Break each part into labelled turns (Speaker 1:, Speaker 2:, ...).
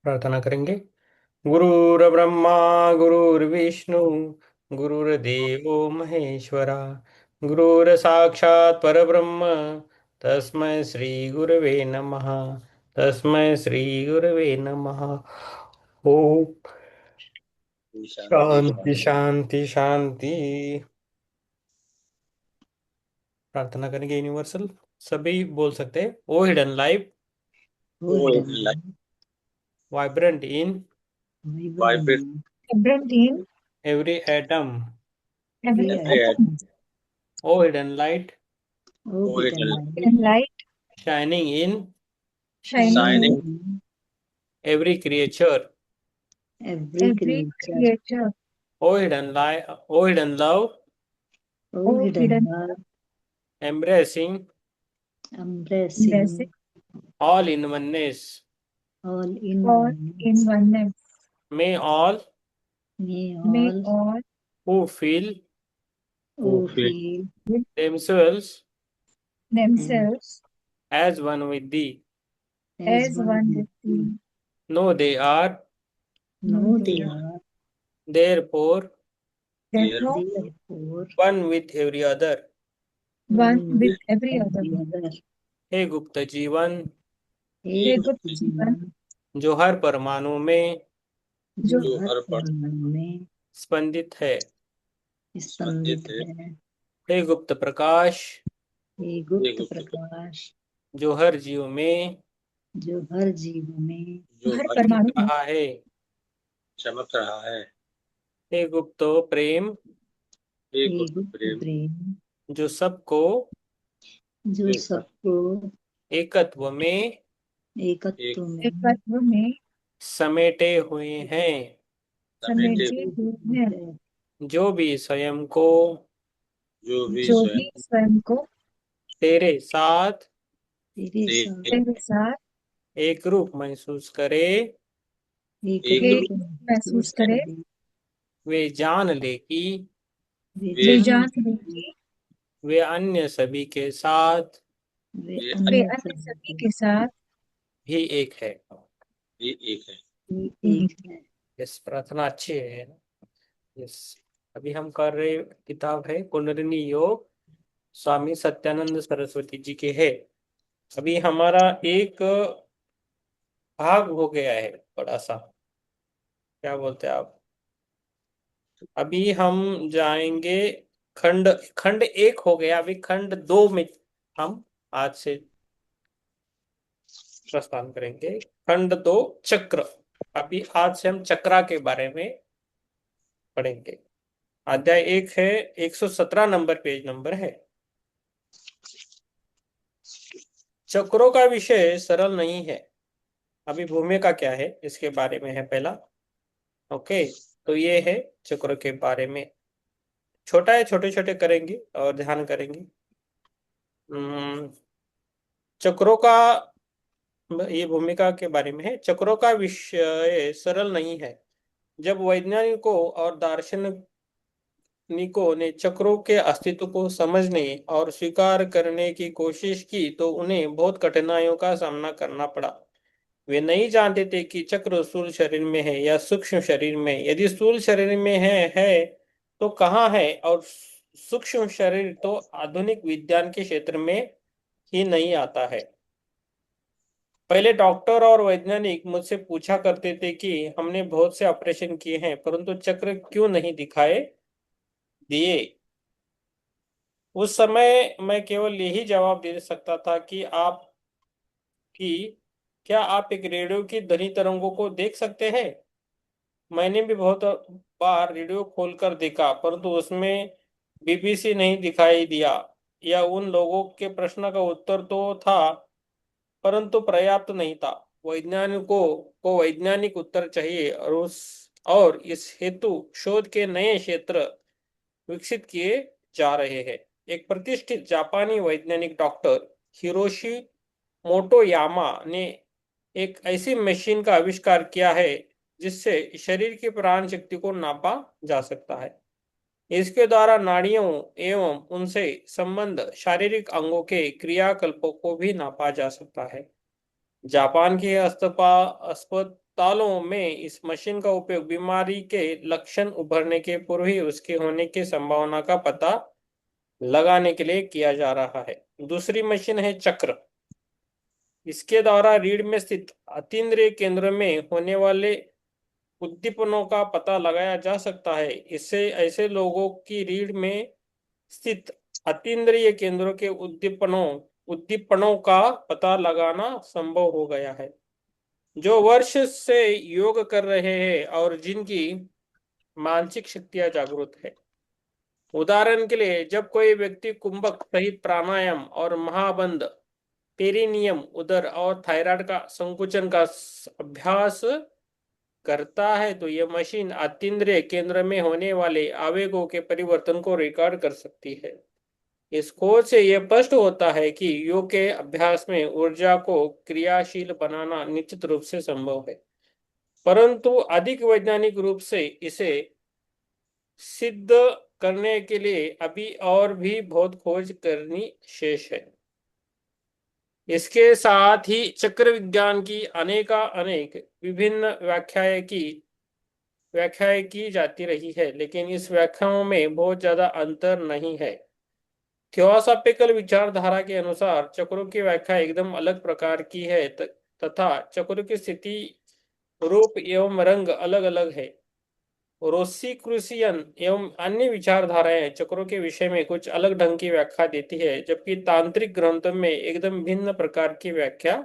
Speaker 1: प्रार्थना करेंगे। गुरुर्ब्रह्मा गुरुर्विष्णु गुरुर्देवो महेश्वरा गुरुर्साक्षात् परब्रह्म तस्मै श्री गुरवे नमः। तस्मै श्री गुरवे नमः। ओम
Speaker 2: शांति
Speaker 1: शांति शांति शांति। प्रार्थना करेंगे यूनिवर्सल। सभी बोल सकते हैं। ओ हिडन लाइफ
Speaker 2: वो hidden
Speaker 1: vibrant in
Speaker 2: vibrate
Speaker 3: vibrant in
Speaker 1: every atom.
Speaker 3: every
Speaker 2: every
Speaker 3: atom,
Speaker 1: oh hidden light
Speaker 2: वो hidden
Speaker 3: and light
Speaker 1: shining in
Speaker 3: shining
Speaker 2: shining
Speaker 3: in
Speaker 1: every creature.
Speaker 3: every creature.
Speaker 1: O hidden light, O hidden love,
Speaker 3: Oh, hidden
Speaker 1: embracing
Speaker 3: blessing,
Speaker 1: all in oneness.
Speaker 3: all in oneness.
Speaker 1: May all
Speaker 3: May all
Speaker 1: who feel
Speaker 2: who feel
Speaker 1: themselves
Speaker 3: themselves
Speaker 1: as one with thee
Speaker 3: as one with thee.
Speaker 1: know they are
Speaker 3: No, they are
Speaker 1: therefore
Speaker 3: therefore
Speaker 1: one with every other.
Speaker 3: one with every other.
Speaker 1: हे गुप्त जीवन
Speaker 3: हे गुप्त जीवन
Speaker 1: जो हर परमाणु में
Speaker 3: जो
Speaker 2: जो हर पर
Speaker 3: में
Speaker 1: स्पंदित है।
Speaker 2: संदित है
Speaker 1: हे गुप्त प्रकाश
Speaker 2: ये गुप्त प्रकाश
Speaker 1: जो हर जीव में
Speaker 3: जो हर जीव में
Speaker 2: जो
Speaker 3: हर
Speaker 2: हर
Speaker 3: परमाणु में
Speaker 1: रहा है।
Speaker 2: चमक रहा है
Speaker 1: हे गुप्त प्रेम
Speaker 2: ये गुप्त प्रेम
Speaker 3: प्रेम
Speaker 1: जो सबको
Speaker 2: जो सबको
Speaker 1: एकत्व में
Speaker 3: एकत्व में
Speaker 1: समेटे हुए हैं।
Speaker 2: समेटे
Speaker 3: समेटे हुए हैं,
Speaker 1: जो भी स्वयं को
Speaker 2: जो भी
Speaker 3: जो
Speaker 2: स्वयं
Speaker 3: भी स्वयं को
Speaker 1: तेरे साथ
Speaker 2: तेरे
Speaker 3: तेरे साथ
Speaker 1: एक रूप महसूस करे
Speaker 2: एक
Speaker 3: एक
Speaker 2: रूप
Speaker 3: महसूस करे,
Speaker 1: वे जान ले कि
Speaker 3: वे जान ले कि
Speaker 1: वे अन्य सभी के साथ
Speaker 2: वे
Speaker 3: वे अन्य सभी के साथ
Speaker 1: भी एक है।
Speaker 2: भी एक है
Speaker 3: एक है।
Speaker 1: यस, प्रार्थना अच्छी है ना। यस, अभी हम कर रहे किताब है कुंडलिनी योग, स्वामी सत्यानंद सरस्वती जी के है। अभी हमारा एक भाग हो गया है बड़ा सा, क्या बोलते हैं आप। अभी हम जाएंगे खंड खंड एक हो गया, अभी खंड दो में हम आज से प्रस्थान करेंगे। खंड दो चक्र। अभी आज से हम चक्रा के बारे में पढ़ेंगे। अध्याय एक है, 117 नंबर पेज नंबर है। चक्रों का विषय सरल नहीं है। अभी भूमिका क्या है इसके बारे में है पहला। ओके, तो ये है चक्र के बारे में। छोटा है, छोटे छोटे करेंगे और ध्यान करेंगे। चक्रों का, ये भूमिका के बारे में है। चक्रों का विषय सरल नहीं है। जब वैज्ञानिकों और दार्शनिकों ने चक्रों के अस्तित्व को समझने और स्वीकार करने की कोशिश की तो उन्हें बहुत कठिनाइयों का सामना करना पड़ा। वे नहीं जानते थे कि चक्र स्थूल शरीर में है या सूक्ष्म शरीर में। यदि स्थूल शरीर में है तो कहाँ है, और सूक्ष्म शरीर तो आधुनिक विज्ञान के क्षेत्र में ही नहीं आता है। पहले डॉक्टर और वैज्ञानिक मुझसे पूछा करते थे कि हमने बहुत से ऑपरेशन किए हैं परंतु चक्र क्यों नहीं दिखाए दिए। उस समय मैं केवल यही जवाब दे सकता था कि क्या आप एक रेडियो की ध्वनि तरंगों को देख सकते हैं। मैंने भी बहुत बार रेडियो खोलकर देखा परंतु उसमें बीबीसी नहीं दिखाई दिया। या उन लोगों के प्रश्न का उत्तर तो था परंतु पर्याप्त नहीं था। वैज्ञानिकों को वैज्ञानिक उत्तर चाहिए और इस हेतु शोध के नए क्षेत्र विकसित किए जा रहे हैं। एक प्रतिष्ठित जापानी वैज्ञानिक डॉक्टर हिरोशी मोटोयामा ने एक ऐसी मशीन का आविष्कार किया है जिससे शरीर की प्राण शक्ति को नापा जा सकता है। इसके द्वारा नाड़ियों एवं उनसे संबंध शारीरिक अंगों के क्रियाकल्पों को भी नापा जा सकता है। जापान के अस्पतालों में इस मशीन का उपयोग बीमारी के लक्षण उभरने के पूर्व ही उसके होने की संभावना का पता लगाने के लिए किया जा रहा है। दूसरी मशीन है चक्र। इसके द्वारा रीढ़ में स्थित अतीन्द्रिय केंद्र में होने वाले उद्दीपनों का पता लगाया जा सकता है। इससे ऐसे लोगों की रीढ़ में स्थित अतीन्द्रिय केंद्रों के उद्दीपनों का पता लगाना संभव हो गया है, जो वर्ष से योग कर रहे हैं और जिनकी मानसिक शक्तियां जागृत है। उदाहरण के लिए, जब कोई व्यक्ति कुंभक सहित प्राणायाम और महाबंध, पेरिनियम, उदर और थायराइड का संकुचन का अभ्यास करता है तो यह मशीन अतीन्द्रिय केंद्र में होने वाले आवेगों के परिवर्तन को रिकॉर्ड कर सकती है। इस खोज से यह स्पष्ट होता है कि योग के अभ्यास में ऊर्जा को क्रियाशील बनाना निश्चित रूप से संभव है, परंतु अधिक वैज्ञानिक रूप से इसे सिद्ध करने के लिए अभी और भी बहुत खोज करनी शेष है। इसके साथ ही चक्र विज्ञान की अनेक विभिन्न व्याख्याएं की जाती रही है, लेकिन इस व्याख्याओं में बहुत ज्यादा अंतर नहीं है। थियोसॉफिकल विचारधारा के अनुसार चक्रों की व्याख्या एकदम अलग प्रकार की है तथा चक्रों की स्थिति, रूप एवं रंग अलग अलग है। रोसीक्रूसियन एवं अन्य विचारधाराएं चक्रों के विषय में कुछ अलग ढंग की व्याख्या देती है, जबकि तांत्रिक ग्रंथों में एकदम भिन्न प्रकार की व्याख्या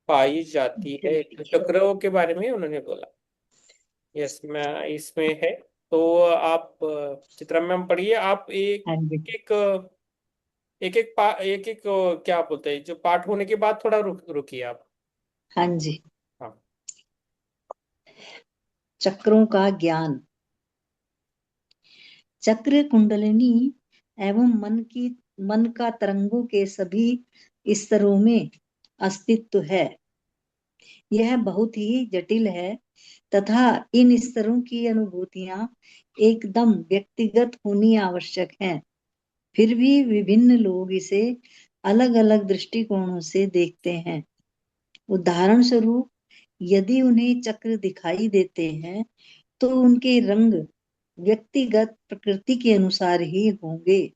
Speaker 1: पाई जाती है। तो चक्रों के बारे में उन्होंने बोला। यस, मैं इसमें है। तो आप चित्रा मैम पढ़िए। आप
Speaker 2: हाँ जी।
Speaker 1: एक एक क्या बोलते हैं, जो पाठ होने के बाद थोड़ा रुकिए आप।
Speaker 2: हाँ जी।
Speaker 1: हाँ।
Speaker 2: चक्रों का ज्ञान। चक्र कुंडलिनी एवं मन का तरंगों के सभी स्तरों में अस्तित्व है। यह बहुत ही जटिल है तथा इन स्तरों की अनुभूतियां एकदम व्यक्तिगत होनी आवश्यक है। फिर भी विभिन्न लोग इसे अलग अलग दृष्टिकोणों से देखते हैं। उदाहरण स्वरूप, यदि उन्हें चक्र दिखाई देते हैं तो उनके रंग व्यक्तिगत प्रकृति के अनुसार ही होंगे।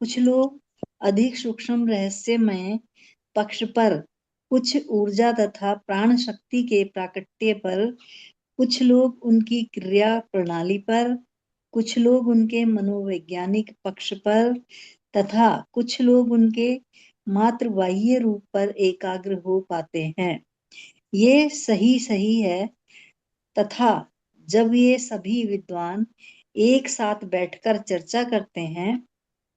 Speaker 2: कुछ लोग अधिक सूक्ष्म रहस्यमय पक्ष पर, कुछ ऊर्जा तथा प्राण शक्ति के प्राकट्य पर, कुछ लोग उनकी क्रिया प्रणाली पर, कुछ लोग उनके मनोवैज्ञानिक पक्ष पर तथा कुछ लोग उनके मात्र बाह्य रूप पर एकाग्र हो पाते हैं। ये सही है तथा जब ये सभी विद्वान एक साथ बैठकर चर्चा करते हैं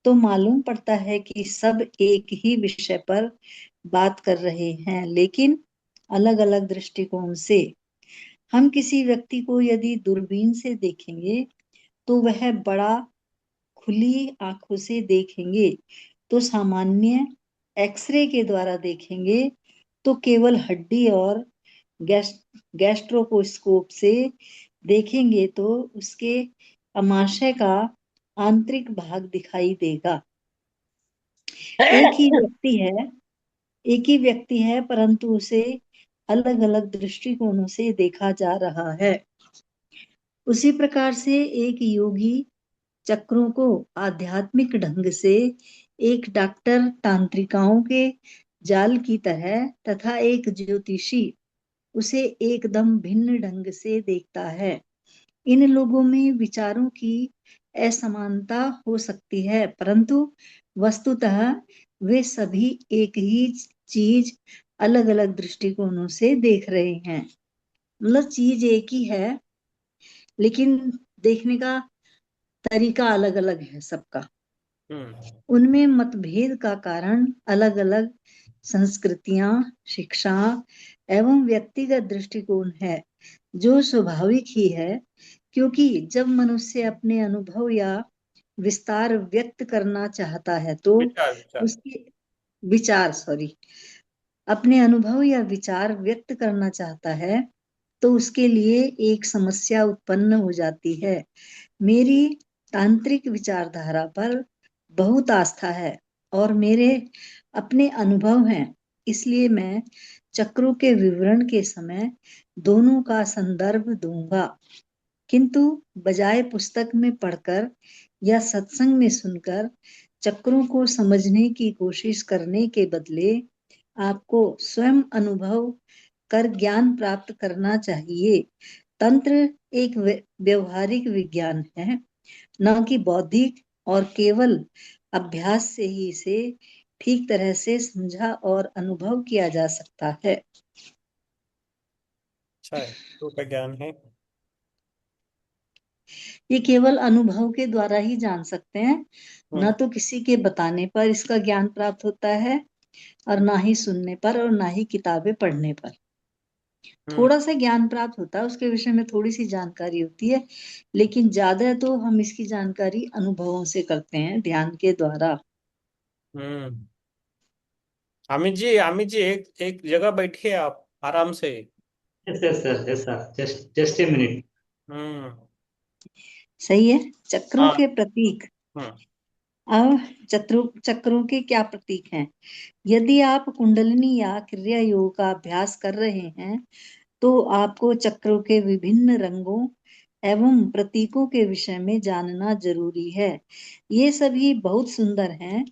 Speaker 2: तो मालूम पड़ता है कि सब एक ही विषय पर बात कर रहे हैं, लेकिन अलग अलग दृष्टिकोण से। हम किसी व्यक्ति को यदि दूरबीन से देखेंगे तो वह बड़ा खुली आंखों से देखेंगे, तो सामान्य एक्सरे के द्वारा देखेंगे तो केवल हड्डी, और गैस्ट्रोस्कोप से देखेंगे तो उसके अमाशय का आंतरिक भाग दिखाई देगा। एक ही व्यक्ति है परंतु उसे अलग अलग दृष्टिकोणों से देखा जा रहा है। उसी प्रकार से एक योगी चक्रों को आध्यात्मिक ढंग से एक डॉक्टर तांत्रिकाओं के जाल की तरह तथा एक ज्योतिषी उसे एकदम भिन्न ढंग से देखता है। इन लोगों में विचारों की असमानता हो सकती है, परंतु वस्तुतः वे सभी एक ही चीज अलग अलग दृष्टिकोणों से देख रहे हैं। मतलब चीज एक ही है, लेकिन देखने का तरीका अलग अलग है सबका। उनमें मतभेद का कारण अलग अलग संस्कृतियां, शिक्षा एवं व्यक्तिगत दृष्टिकोण है, जो स्वाभाविक ही है, क्योंकि जब मनुष्य अपने अनुभव या विस्तार व्यक्त करना चाहता है तो उसके अपने अनुभव या विचार व्यक्त करना चाहता है तो उसके लिए एक समस्या उत्पन्न हो जाती है। मेरी तांत्रिक विचारधारा पर बहुत आस्था है और मेरे अपने अनुभव हैं इसलिए मैं चक्रों के विवरण के समय दोनों का संदर्भ दूंगा, किंतु बजाय पुस्तक में पढ़कर या सत्संग में सुनकर चक्रों को समझने की कोशिश करने के बदले आपको स्वयं अनुभव कर ज्ञान प्राप्त करना चाहिए। तंत्र एक व्यवहारिक विज्ञान है, न कि बौद्धिक, और केवल अभ्यास से ही इसे ठीक तरह से समझा और अनुभव किया जा सकता है।
Speaker 1: अच्छा है, तो का ज्ञान है।
Speaker 2: ये केवल अनुभव के द्वारा ही जान सकते हैं, न
Speaker 1: हम्म
Speaker 2: तो किसी के बताने पर इसका ज्ञान प्राप्त होता है, और ना ही सुनने पर, और ना ही किताबें पढ़ने पर।
Speaker 1: हम्म
Speaker 2: थोड़ा सा ज्ञान प्राप्त होता है, उसके विषय में थोड़ी सी जानकारी होती है, लेकिन ज्यादा तो हम इसकी जानकारी अनुभवों से करते हैं, ध्यान के द्वारा।
Speaker 1: हम्म। अमित जी एक एक जगह बैठिए आप आराम से।
Speaker 4: Yes, yes, sir. Yes, sir. Just a minute.
Speaker 1: हम्म।
Speaker 2: सही है। चक्रों
Speaker 1: हाँ।
Speaker 2: के प्रतीक।
Speaker 1: हम्म
Speaker 2: अब चक्रों के क्या प्रतीक हैं? यदि आप कुंडलिनी या क्रिया योग का अभ्यास कर रहे हैं, तो आपको चक्रों के विभिन्न रंगों एवं प्रतीकों के विषय में जानना जरूरी है। ये सभी बहुत सुंदर हैं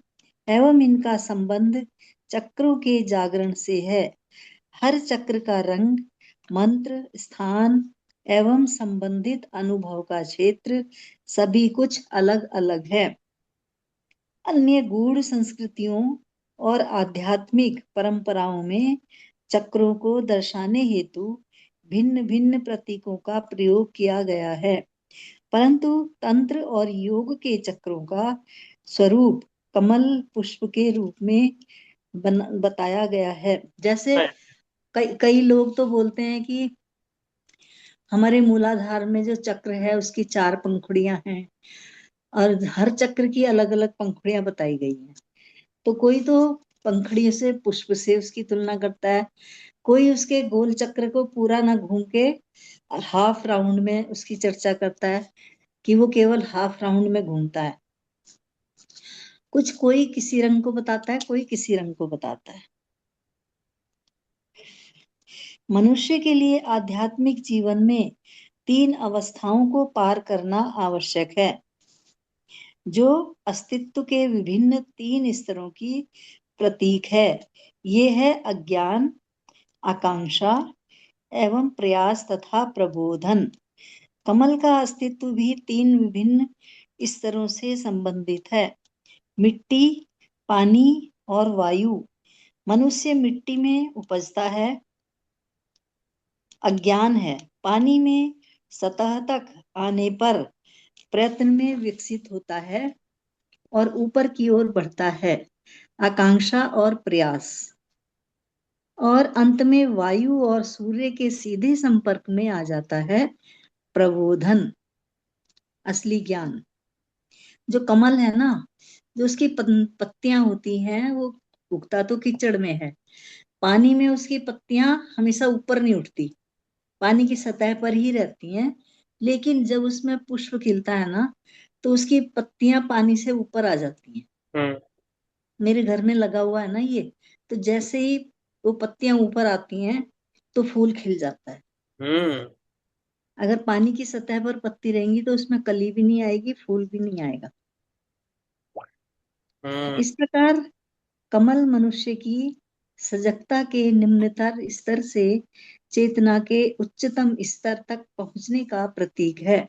Speaker 2: एवं इनका संबंध चक्रों के जागरण से है। हर चक्र का रंग, मंत्र, स्थान एवं संबंधित अनुभव का क्षेत्र सभी कुछ अलग अलग है। अन्य गूढ़ संस्कृतियों और आध्यात्मिक परंपराओं में चक्रों को दर्शाने हेतु भिन्न भिन्न प्रतीकों का प्रयोग किया गया है, परंतु तंत्र और योग के चक्रों का स्वरूप कमल पुष्प के रूप में बताया गया है। जैसे कई कई लोग तो बोलते हैं कि हमारे मूलाधार में जो चक्र है उसकी 4 पंखुड़ियां हैं, और हर चक्र की अलग अलग पंखुड़ियां बताई गई हैं। तो कोई तो पंखुड़ी से, पुष्प से उसकी तुलना करता है, कोई उसके गोल चक्र को पूरा ना घूम के हाफ राउंड में उसकी चर्चा करता है कि वो केवल हाफ राउंड में घूमता है। कुछ कोई किसी रंग को बताता है, कोई किसी रंग को बताता है। मनुष्य के लिए आध्यात्मिक जीवन में 3 अवस्थाओं को पार करना आवश्यक है, जो अस्तित्व के विभिन्न 3 स्तरों की प्रतीक है। ये है अज्ञान, आकांक्षा एवं प्रयास तथा प्रबोधन। कमल का अस्तित्व भी 3 विभिन्न स्तरों से संबंधित है: मिट्टी, पानी और वायु। मनुष्य मिट्टी में उपजता है, अज्ञान है, पानी में सतह तक आने पर प्रयत्न में विकसित होता है और ऊपर की ओर बढ़ता है, आकांक्षा और प्रयास। और अंत में वायु और सूर्य के सीधे संपर्क में आ जाता है प्रबोधन, असली ज्ञान। जो कमल है ना, जो उसकी पत्तियां होती हैं, वो उगता तो कीचड़ में है। पानी में उसकी पत्तियां हमेशा ऊपर नहीं उठती, पानी की सतह पर ही रहती हैं। लेकिन जब उसमें पुष्प खिलता है ना, तो उसकी पत्तियां पानी से ऊपर आ जाती हैं।
Speaker 1: हम्म
Speaker 2: मेरे घर में लगा हुआ है ना ये, तो जैसे ही वो पत्तियां ऊपर आती हैं तो फूल खिल जाता है।
Speaker 1: हम्म
Speaker 2: अगर पानी की सतह पर पत्ती रहेंगी तो उसमें कली भी नहीं आएगी, फूल भी नहीं आएगा।
Speaker 1: हम्म
Speaker 2: इस प्रकार कमल मनुष्य की सजगता के निम्नतर स्तर से चेतना के उच्चतम स्तर तक पहुंचने का प्रतीक है।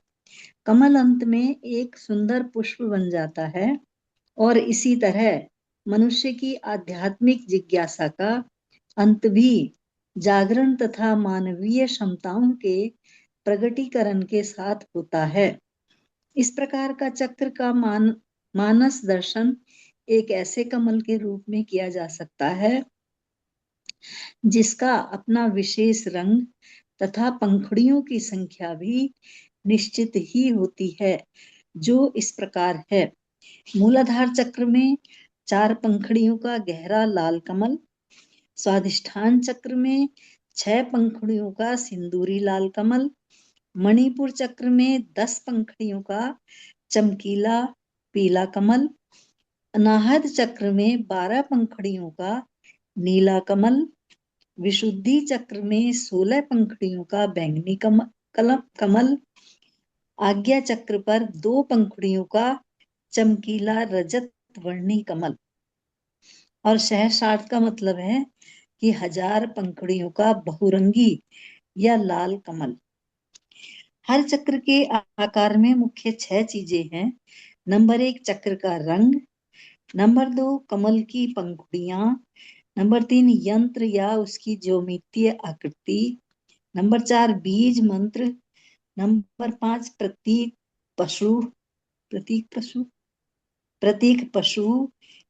Speaker 2: कमल अंत में एक सुंदर पुष्प बन जाता है, और इसी तरह मनुष्य की आध्यात्मिक जिज्ञासा का अंत भी जागरण तथा मानवीय क्षमताओं के प्रगटीकरण के साथ होता है। इस प्रकार का चक्र का मानस दर्शन एक ऐसे कमल के रूप में किया जा सकता है जिसका अपना विशेष रंग तथा पंखुड़ियों की संख्या भी निश्चित ही होती है, जो इस प्रकार है। मूलाधार चक्र में 4 पंखुड़ियों का गहरा लाल कमल, स्वादिष्ठान चक्र में 6 पंखुड़ियों का सिंदूरी लाल कमल, मणिपुर चक्र में 10 पंखुड़ियों का चमकीला पीला कमल, अनाहत चक्र में 12 पंखुड़ियों का नीला कमल। विशुद्धि चक्र में 16 पंखुड़ियों का बैंगनी कमल। आज्ञा चक्र पर 2 पंखुड़ियों का चमकीला रजत वर्णी कमल। और सहस्रार्थ का मतलब है कि 1000 पंखुड़ियों का बहुरंगी या लाल कमल। हर चक्र के आकार में मुख्य 6 चीजें हैं। नंबर 1 चक्र का रंग, नंबर 2 कमल की पंखुड़ियां, नंबर 3 यंत्र या उसकी ज्योमितीय आकृति, नंबर 4 बीज मंत्र, नंबर 5 प्रतीक पशु,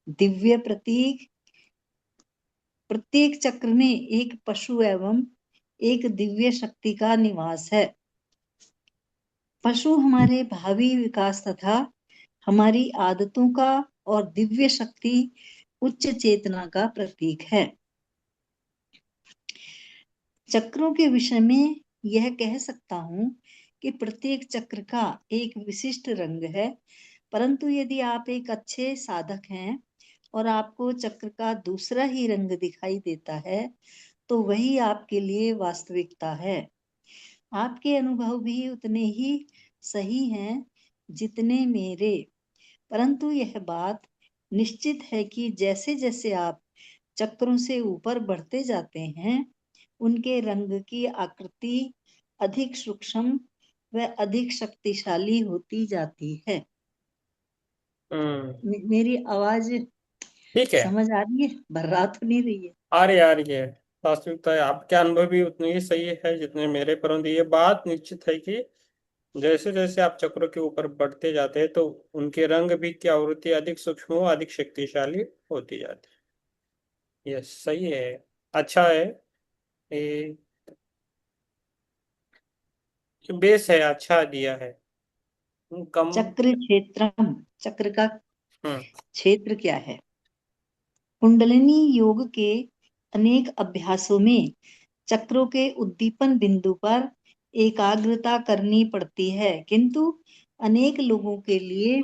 Speaker 2: दिव्य प्रतीक। प्रत्येक चक्र में एक पशु एवं एक दिव्य शक्ति का निवास है। पशु हमारे भावी विकास तथा हमारी आदतों का और दिव्य शक्ति उच्च चेतना का प्रतीक है। चक्रों के विषय में यह कह सकता हूं कि प्रत्येक चक्र का एक विशिष्ट रंग है, परंतु यदि आप एक अच्छे साधक हैं और आपको चक्र का दूसरा ही रंग दिखाई देता है तो वही आपके लिए वास्तविकता है। आपके अनुभव भी उतने ही सही हैं जितने मेरे, परंतु यह बात निश्चित है कि जैसे जैसे आप चक्रों से ऊपर बढ़ते जाते हैं उनके रंग की आकृति अधिक सूक्ष्म व अधिक शक्तिशाली होती जाती है। मेरी आवाज
Speaker 1: ठीक है,
Speaker 2: समझ आ रही है? भर्रा तो नहीं रही है?
Speaker 1: आ रही है। वास्तविकता है, आपके अनुभव भी उतने ही सही है जितने मेरे, परंतु ये बात निश्चित है कि जैसे जैसे आप चक्रों के ऊपर बढ़ते जाते हैं तो उनके रंग भी की आवृत्ति अधिक सूक्ष्म व अधिक शक्तिशाली होती जाती है। ये सही है, अच्छा है। ये बेस है, अच्छा दिया है। कम।
Speaker 2: चक्र का
Speaker 1: हम्म
Speaker 2: क्षेत्र क्या है? कुंडलिनी योग के अनेक अभ्यासों में चक्रों के उद्दीपन बिंदु पर एकाग्रता करनी पड़ती है, किंतु अनेक लोगों के लिए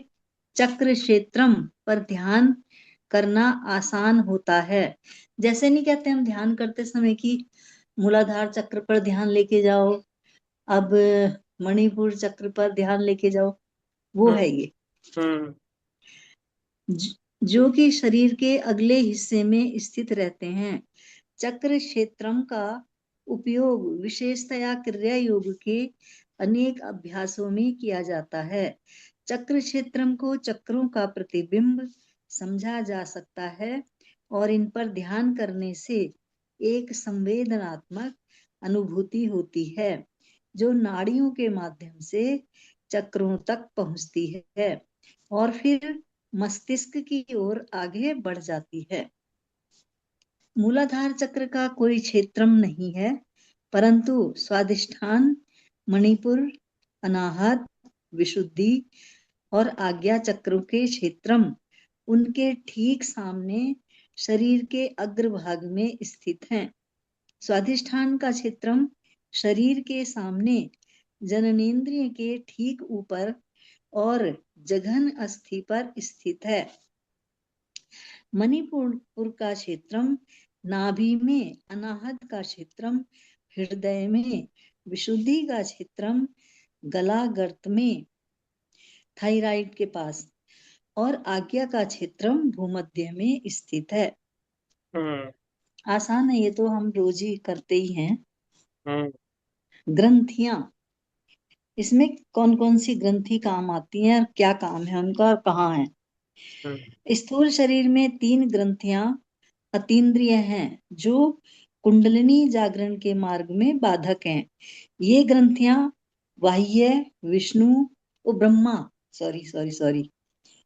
Speaker 2: चक्र क्षेत्रम पर ध्यान करना आसान होता है। जैसे नहीं कहते हम ध्यान करते समय कि मूलाधार चक्र पर ध्यान लेके जाओ, अब मणिपुर चक्र पर ध्यान लेके जाओ, वो
Speaker 1: हम्म
Speaker 2: है ये
Speaker 1: हम्म
Speaker 2: जो कि शरीर के अगले हिस्से में स्थित रहते हैं। चक्र क्षेत्रम का उपयोग विशेषतया क्रिया योग के अनेक अभ्यासों में किया जाता है। चक्र क्षेत्रम को चक्रों का प्रतिबिंब समझा जा सकता है और इन पर ध्यान करने से एक संवेदनात्मक अनुभूति होती है जो नाड़ियों के माध्यम से चक्रों तक पहुंचती है और फिर मस्तिष्क की ओर आगे बढ़ जाती है। मूलाधार चक्र का कोई क्षेत्रम नहीं है, परंतु स्वादिष्ठान, मणिपुर, अनाहत, विशुद्धि और आज्ञा चक्रों के क्षेत्रम उनके ठीक सामने शरीर के अग्रभाग में स्थित हैं। स्वादिष्ठान का क्षेत्रम शरीर के सामने जननेंद्रिय के ठीक ऊपर और जघन अस्थि पर स्थित है। मणिपुर का क्षेत्रम नाभि में, अनाहत का क्षेत्रम हृदय में, विशुद्धि का क्षेत्रम गला गर्त में थायराइड के पास और आज्ञा का क्षेत्रम भूमध्य में स्थित है।
Speaker 1: हम्म
Speaker 2: आसान है, ये तो हम रोज ही करते ही हैं।
Speaker 1: हम्म
Speaker 2: ग्रंथियां, इसमें कौन कौन सी ग्रंथि काम आती हैं और क्या काम है उनका और कहाँ है? स्थूल शरीर में 3 ग्रंथियां अतीन्द्रिय हैं जो कुंडलिनी जागरण के मार्ग में बाधक हैं। ये ग्रंथियां बाह्य, विष्णु और ब्रह्मा, सॉरी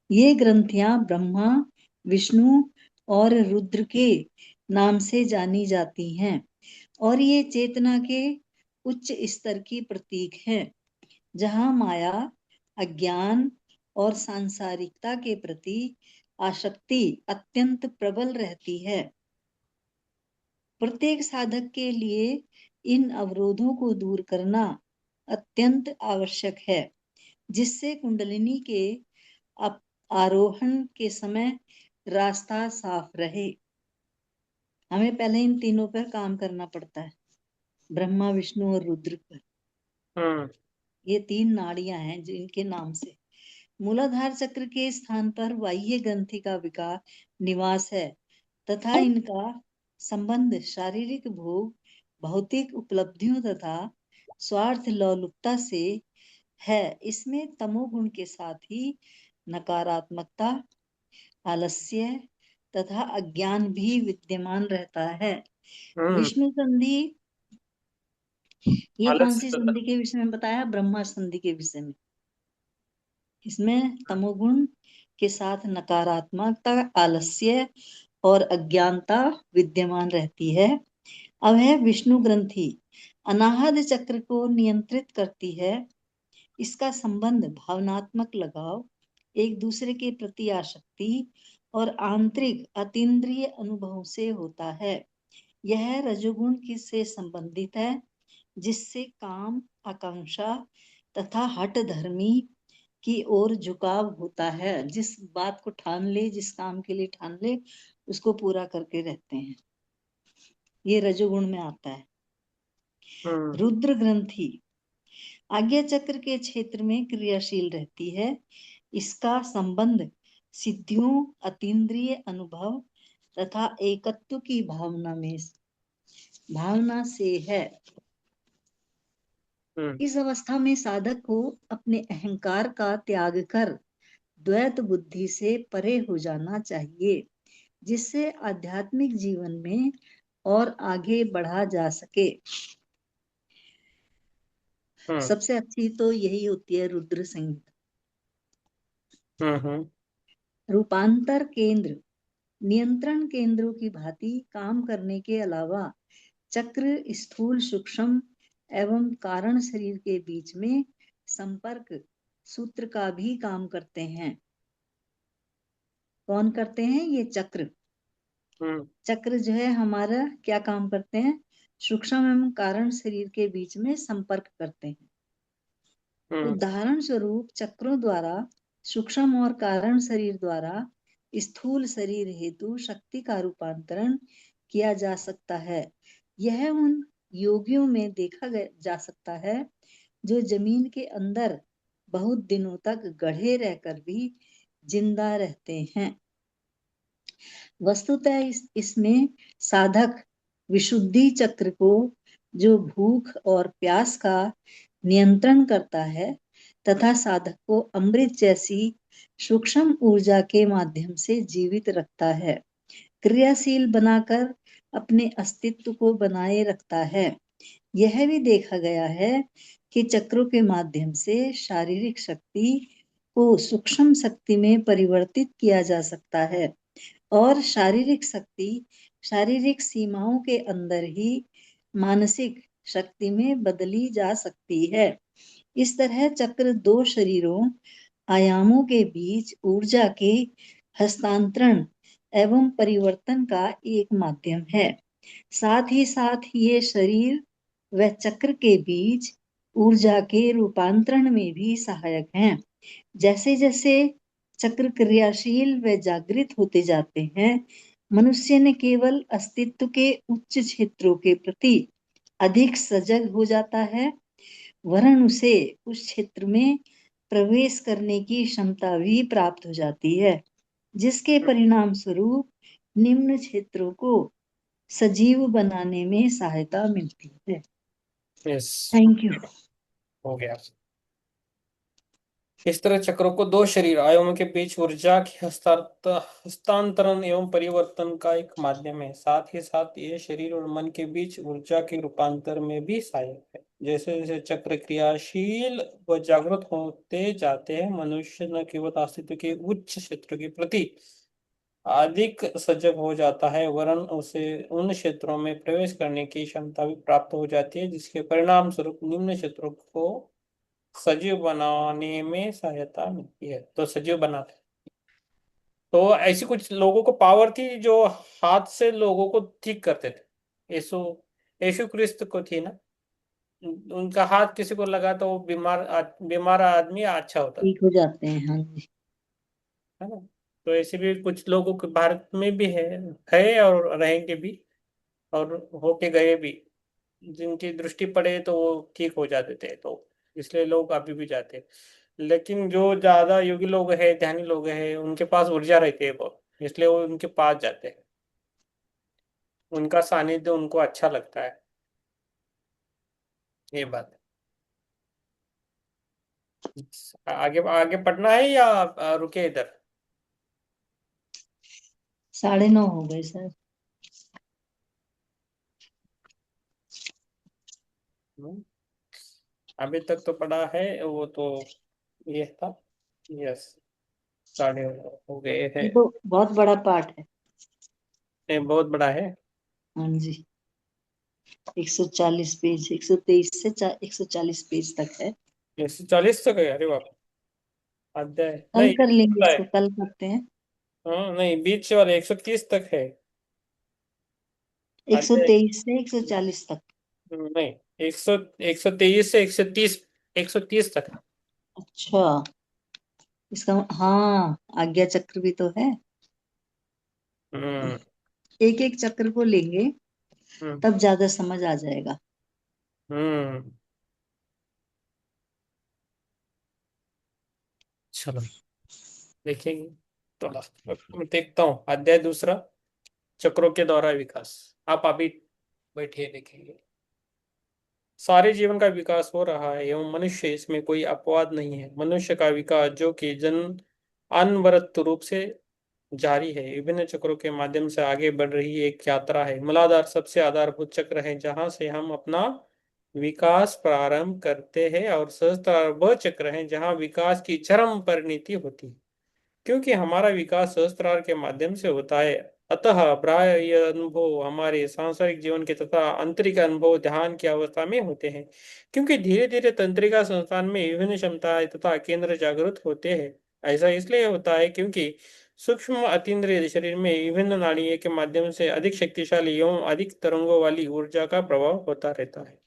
Speaker 2: ये ग्रंथियां ब्रह्मा, विष्णु और रुद्र के नाम से जानी जाती हैं और ये चेतना के उच्च स्तर की प्रतीक हैं जहाँ माया, अज्ञान और सांसारिकता के प्रति आसक्ति अत्यंत प्रबल रहती है। प्रत्येक साधक के लिए इन अवरोधों को दूर करना अत्यंत आवश्यक है, जिससे कुंडलिनी के आरोहण के समय रास्ता साफ रहे। हमें पहले इन तीनों पर काम करना पड़ता है, ब्रह्मा विष्णु और रुद्र पर।
Speaker 1: हम्म
Speaker 2: ये 3 नाड़ियां हैं जिनके नाम से मूलाधार चक्र के स्थान पर बाह्य ग्रंथि का विकार निवास है तथा इनका संबंध शारीरिक भोग, भौतिक उपलब्धियों तथा स्वार्थ लोलुपता से है। इसमें तमोगुण के साथ ही नकारात्मकता, आलस्य तथा अज्ञान भी विद्यमान रहता है।
Speaker 1: हम्म
Speaker 2: विष्णु संधि, ये कौन सी
Speaker 1: आलस्य तथा
Speaker 2: संधि के विषय में बताया? ब्रह्मा संधि के विषय में। इसमें तमोगुण के साथ नकारात्मकता, आलस्य और अज्ञानता विद्यमान रहती है। अब है विष्णु ग्रंथि, अनाहत चक्र को नियंत्रित करती है। इसका संबंध भावनात्मक लगाव, एक दूसरे के प्रति आसक्ति और आंतरिक अतीन्द्रिय अनुभव से होता है। यह रजोगुण से संबंधित है, जिससे काम, आकांक्षा तथा हठ धर्मी की ओर झुकाव होता है। जिस बात को ठान ले, जिस काम के लिए ठान ले, उसको पूरा करके रहते हैं। ये रजोगुण में आता है।
Speaker 1: हम्म
Speaker 2: रुद्र ग्रंथि आज्ञा चक्र के क्षेत्र में क्रियाशील रहती है। इसका संबंध सिद्धियों, अतीन्द्रिय अनुभव तथा एकत्व की भावना से है।
Speaker 1: हम्म
Speaker 2: इस अवस्था में साधक को अपने अहंकार का त्याग कर द्वैत बुद्धि से परे हो जाना चाहिए, जिससे आध्यात्मिक जीवन में और आगे बढ़ा जा सके।
Speaker 1: हम्म
Speaker 2: सबसे अच्छी तो यही होती है रुद्र संहिता।
Speaker 1: हम्म
Speaker 2: रूपांतर केंद्र नियंत्रण केंद्रों की भांति काम करने के अलावा चक्र स्थूल, सूक्ष्म एवं कारण शरीर के बीच में संपर्क सूत्र का भी काम करते हैं। कौन करते हैं? ये चक्र।
Speaker 1: हम्म
Speaker 2: चक्र जो है हमारा क्या काम करते हैं? सूक्ष्म एवं कारण शरीर के बीच में संपर्क करते हैं।
Speaker 1: हम्म
Speaker 2: उदाहरण स्वरूप चक्रों द्वारा सूक्ष्म और कारण शरीर द्वारा स्थूल शरीर हेतु शक्ति का रूपांतरण किया जा सकता है। यह उन योगियों में देखा जा सकता है जो जमीन के अंदर बहुत दिनों तक गढ़े रहकर भी जिंदा रहते हैं। वस्तुतः इसमें साधक विशुद्धि चक्र को, जो भूख और प्यास का नियंत्रण करता है तथा साधक को अमृत जैसी सूक्ष्म ऊर्जा के माध्यम से जीवित रखता है, क्रियाशील बनाकर अपने अस्तित्व को बनाए रखता है। यह भी देखा गया है कि चक्रों के माध्यम से शारीरिक शक्ति को सूक्ष्म शक्ति में परिवर्तित किया जा सकता है और शारीरिक शक्ति शारीरिक सीमाओं के अंदर ही मानसिक शक्ति में बदली जा सकती है। इस तरह चक्र 2 शरीरों, आयामों के बीच ऊर्जा के हस्तांतरण एवं परिवर्तन का एक माध्यम है। साथ ही साथ ये शरीर व चक्र के बीच ऊर्जा के रूपांतरण में भी सहायक हैं। जैसे जैसे चक्र क्रियाशील व जागृत होते जाते हैं, मनुष्य ने केवल अस्तित्व के उच्च क्षेत्रों के प्रति अधिक सजग हो जाता है, वरन उसे उस क्षेत्र में प्रवेश करने की क्षमता भी प्राप्त हो जाती है, जिसके परिणाम स्वरूप निम्न क्षेत्रों को सजीव बनाने में सहायता मिलती है।
Speaker 1: Yes,
Speaker 2: thank you.
Speaker 1: हो गया। इस तरह चक्रों को 2 शरीर आयामों के बीच ऊर्जा के हस्तांतरण एवं परिवर्तन का एक माध्यम है। साथ ही साथ ये शरीर और मन के बीच ऊर्जा के रूपांतर में भी सहायक है। जैसे जैसे चक्र क्रियाशील व जागृत होते जाते हैं, मनुष्य न केवल अस्तित्व के उच्च क्षेत्र के प्रति अधिक सजग हो जाता है, वरन उसे उन क्षेत्रों में प्रवेश करने की क्षमता भी प्राप्त हो जाती है, जिसके परिणाम स्वरूप निम्न क्षेत्रों को सजीव बनाने में सहायता मिलती है। तो सजीव बनाते हैं। तो ऐसी कुछ लोगों को पावर थी जो हाथ से लोगों को ठीक करते थे। यीशु यीशु क्रिस्त को थी ना, उनका हाथ किसी को लगा तो वो बीमार आदमी अच्छा होता था,
Speaker 2: ठीक हो जाते हैं। हाँ जी।
Speaker 1: है ना। तो ऐसे भी कुछ लोगों के भारत में भी है और रहेंगे भी। और होके गए भी, जिनकी दृष्टि पड़े तो वो ठीक हो जाते थे, तो इसलिए लोग अभी भी जाते हैं। लेकिन जो ज्यादा योगी लोग हैं, ध्यानी लोग हैं, उनके पास ऊर्जा रहती है बहुत, इसलिए वो उनके पास जाते हैं, उनका सानिध्य उनको अच्छा लगता है, ये बात है। आगे आगे पढ़ना है या रुके इधर?
Speaker 2: 9:30 हो गए सर।
Speaker 1: हम्म, अभी तक तो पढ़ा है वो तो, ये था। यस, 9:30 हो गए हैं।
Speaker 2: ये तो बहुत बड़ा पार्ट है।
Speaker 1: ये बहुत बड़ा है।
Speaker 2: हाँ जी, 140 पेज, 123 से 140 पेज तक है।
Speaker 1: 140 तक है? अरे बाप, अध्याय
Speaker 2: कल
Speaker 1: नहीं,
Speaker 2: कर लेंगे
Speaker 1: पता है।
Speaker 2: इसको, कल करते हैं।
Speaker 1: हाँ नहीं, बीच वाले 130 तक है अध्याय।
Speaker 2: 123 से 140 तक।
Speaker 1: नहीं, 123 से 130, 130 तक।
Speaker 2: अच्छा, इसका हाँ, आज्ञा चक्र भी तो है।
Speaker 1: हम्म।
Speaker 2: एक एक चक्र को लेंगे
Speaker 1: हम्म।
Speaker 2: तब ज्यादा समझ आ जाएगा।
Speaker 1: हम्म। चलो देखेंगे। तो मैं देखता हूँ अध्याय दूसरा, चक्रों के द्वारा विकास। आप अभी बैठिए, देखेंगे। सारे जीवन का विकास हो रहा है एवं मनुष्य इसमें कोई अपवाद नहीं है। मनुष्य का विकास जो कि जन अनवरत रूप से जारी है, विभिन्न चक्रों के माध्यम से आगे बढ़ रही एक यात्रा है। मूलाधार सबसे आधारभूत चक्र है जहां से हम अपना विकास प्रारंभ करते हैं, और सहस्त्रार वह चक्र है जहां विकास की चरम परिणति होती है। क्योंकि हमारा विकास सहस्त्रार के माध्यम से होता है, अतः प्राय यह अनुभव हमारे सांसारिक जीवन के तथा आंतरिक अनुभव ध्यान की अवस्था में होते हैं। क्योंकि धीरे धीरे तंत्रिका संस्थान में विभिन्न क्षमताएं तथा केंद्र जागृत होते हैं। ऐसा इसलिए होता है क्योंकि सूक्ष्म अतीन्द्रिय शरीर में विभिन्न नाड़ियों के माध्यम से अधिक शक्तिशाली एवं अधिक तरंगों वाली ऊर्जा का प्रभाव होता रहता है।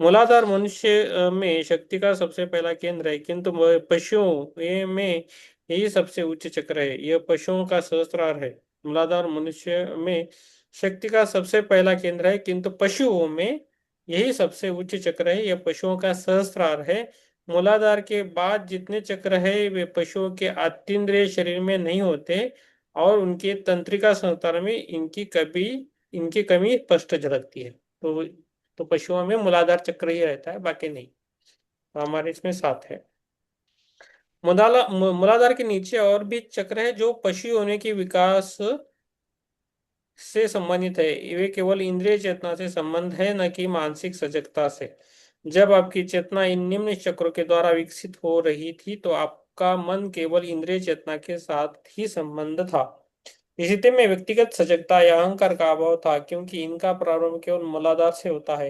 Speaker 1: मूलाधार मनुष्य में शक्ति का सबसे पहला केंद्र है, किंतु पशुओं में यही सबसे उच्च चक्र है। यह पशुओं का सहस्त्रार है। मूलाधार मनुष्य में शक्ति का सबसे पहला केंद्र है, किंतु पशुओं में यही सबसे उच्च चक्र है। यह पशुओं का सहस्त्रार है। मूलाधार के बाद जितने चक्र है वे पशुओं के अतीन्द्रिय शरीर में नहीं होते, और उनके तंत्रिका संस्थान में इनकी कमी स्पष्ट झलकती है। तो पशुओं में मूलाधार चक्र ही रहता है, बाकी नहीं। तो हमारे इसमें 7 है। मूलाधार के नीचे और भी चक्र है जो पशु होने के विकास से संबंधित है। वे केवल इंद्रिय चेतना से संबंध है, न कि मानसिक सजगता से। जब आपकी चेतना इन निम्न चक्रों के द्वारा विकसित हो रही थी तो आपका मन केवल इंद्रिय चेतना के साथ ही संबंध था। इस स्थिति में व्यक्तिगत सजगता या अहंकार का अभाव था, क्योंकि इनका प्रारंभ केवल मूलाधार से होता है।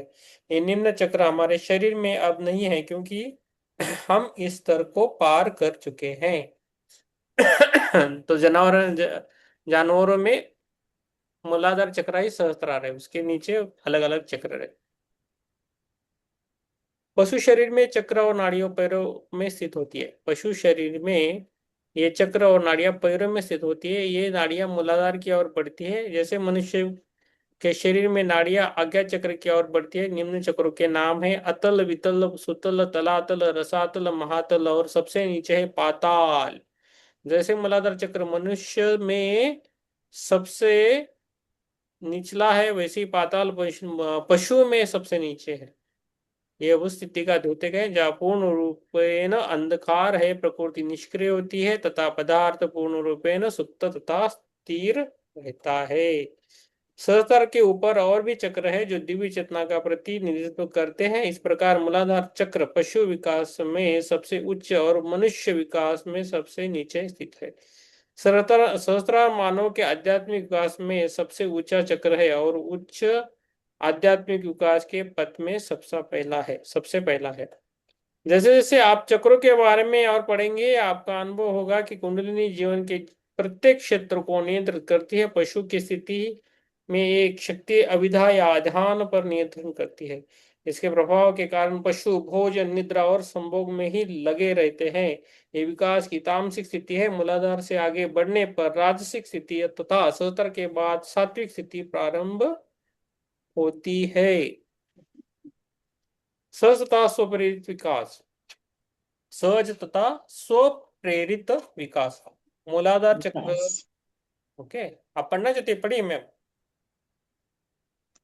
Speaker 1: ये निम्न चक्र हमारे शरीर में अब नहीं है, क्योंकि हम इस स्तर को पार कर चुके हैं। तो जानवरों में मूलाधार चक्र ही सहस्त्रार है, उसके नीचे अलग अलग चक्र है। पशु शरीर में चक्र और नाड़ियों पैरों में स्थित होती है। पशु शरीर में ये चक्र और नाड़ियां पैरों में स्थित होती है। ये नाड़ियां मूलाधार की ओर बढ़ती है, जैसे मनुष्य के शरीर में नाड़ियां आज्ञा चक्र की ओर बढ़ती है। निम्न चक्रों के नाम है अतल, वितल, सुतल, तलातल, रसातल, महातल, और सबसे नीचे है पाताल। जैसे मूलाधार चक्र मनुष्य में सबसे निचला है, वैसे ही पाताल पशु में सबसे नीचे है। ये उस स्थिति का द्योतक है जहाँ पूर्ण रूपेण अंधकार है, प्रकृति निष्क्रिय होती है तथा पदार्थ पूर्ण रूपेण सुप्त तथा स्थिर रहता है। सहस्त्र के ऊपर और भी चक्र है जो दिव्य चेतना का प्रतिनिधित्व करते हैं। इस प्रकार मूलाधार चक्र पशु विकास में सबसे उच्च और मनुष्य विकास में सबसे नीचे स्थित है। सहस्त्रार मानव के आध्यात्मिक विकास में सबसे ऊंचा चक्र है और उच्च आध्यात्मिक विकास के पथ में सबसे पहला है। जैसे जैसे आप चक्रों के बारे में और पढ़ेंगे, आपका अनुभव होगा कि कुंडलिनी जीवन के प्रत्येक क्षेत्र को नियंत्रित करती है। पशु की स्थिति में एक शक्ति अविधा या ध्यान पर नियंत्रण करती है। इसके प्रभाव के कारण पशु भोजन, निद्रा और संभोग में ही लगे रहते हैं। ये विकास की तामसिक स्थिति है। मूलाधार से आगे बढ़ने पर राजसिक स्थिति तथा सहस्त्र के बाद सात्विक स्थिति प्रारंभ होती है। सहज तथा स्वप्रेरित विकास, सहज तथा स्वप्रेरित विकास, मूलाधार चक्र।
Speaker 2: विकास।
Speaker 1: ओके, आप पढ़ना चाहते हैं? पढ़िए मैम,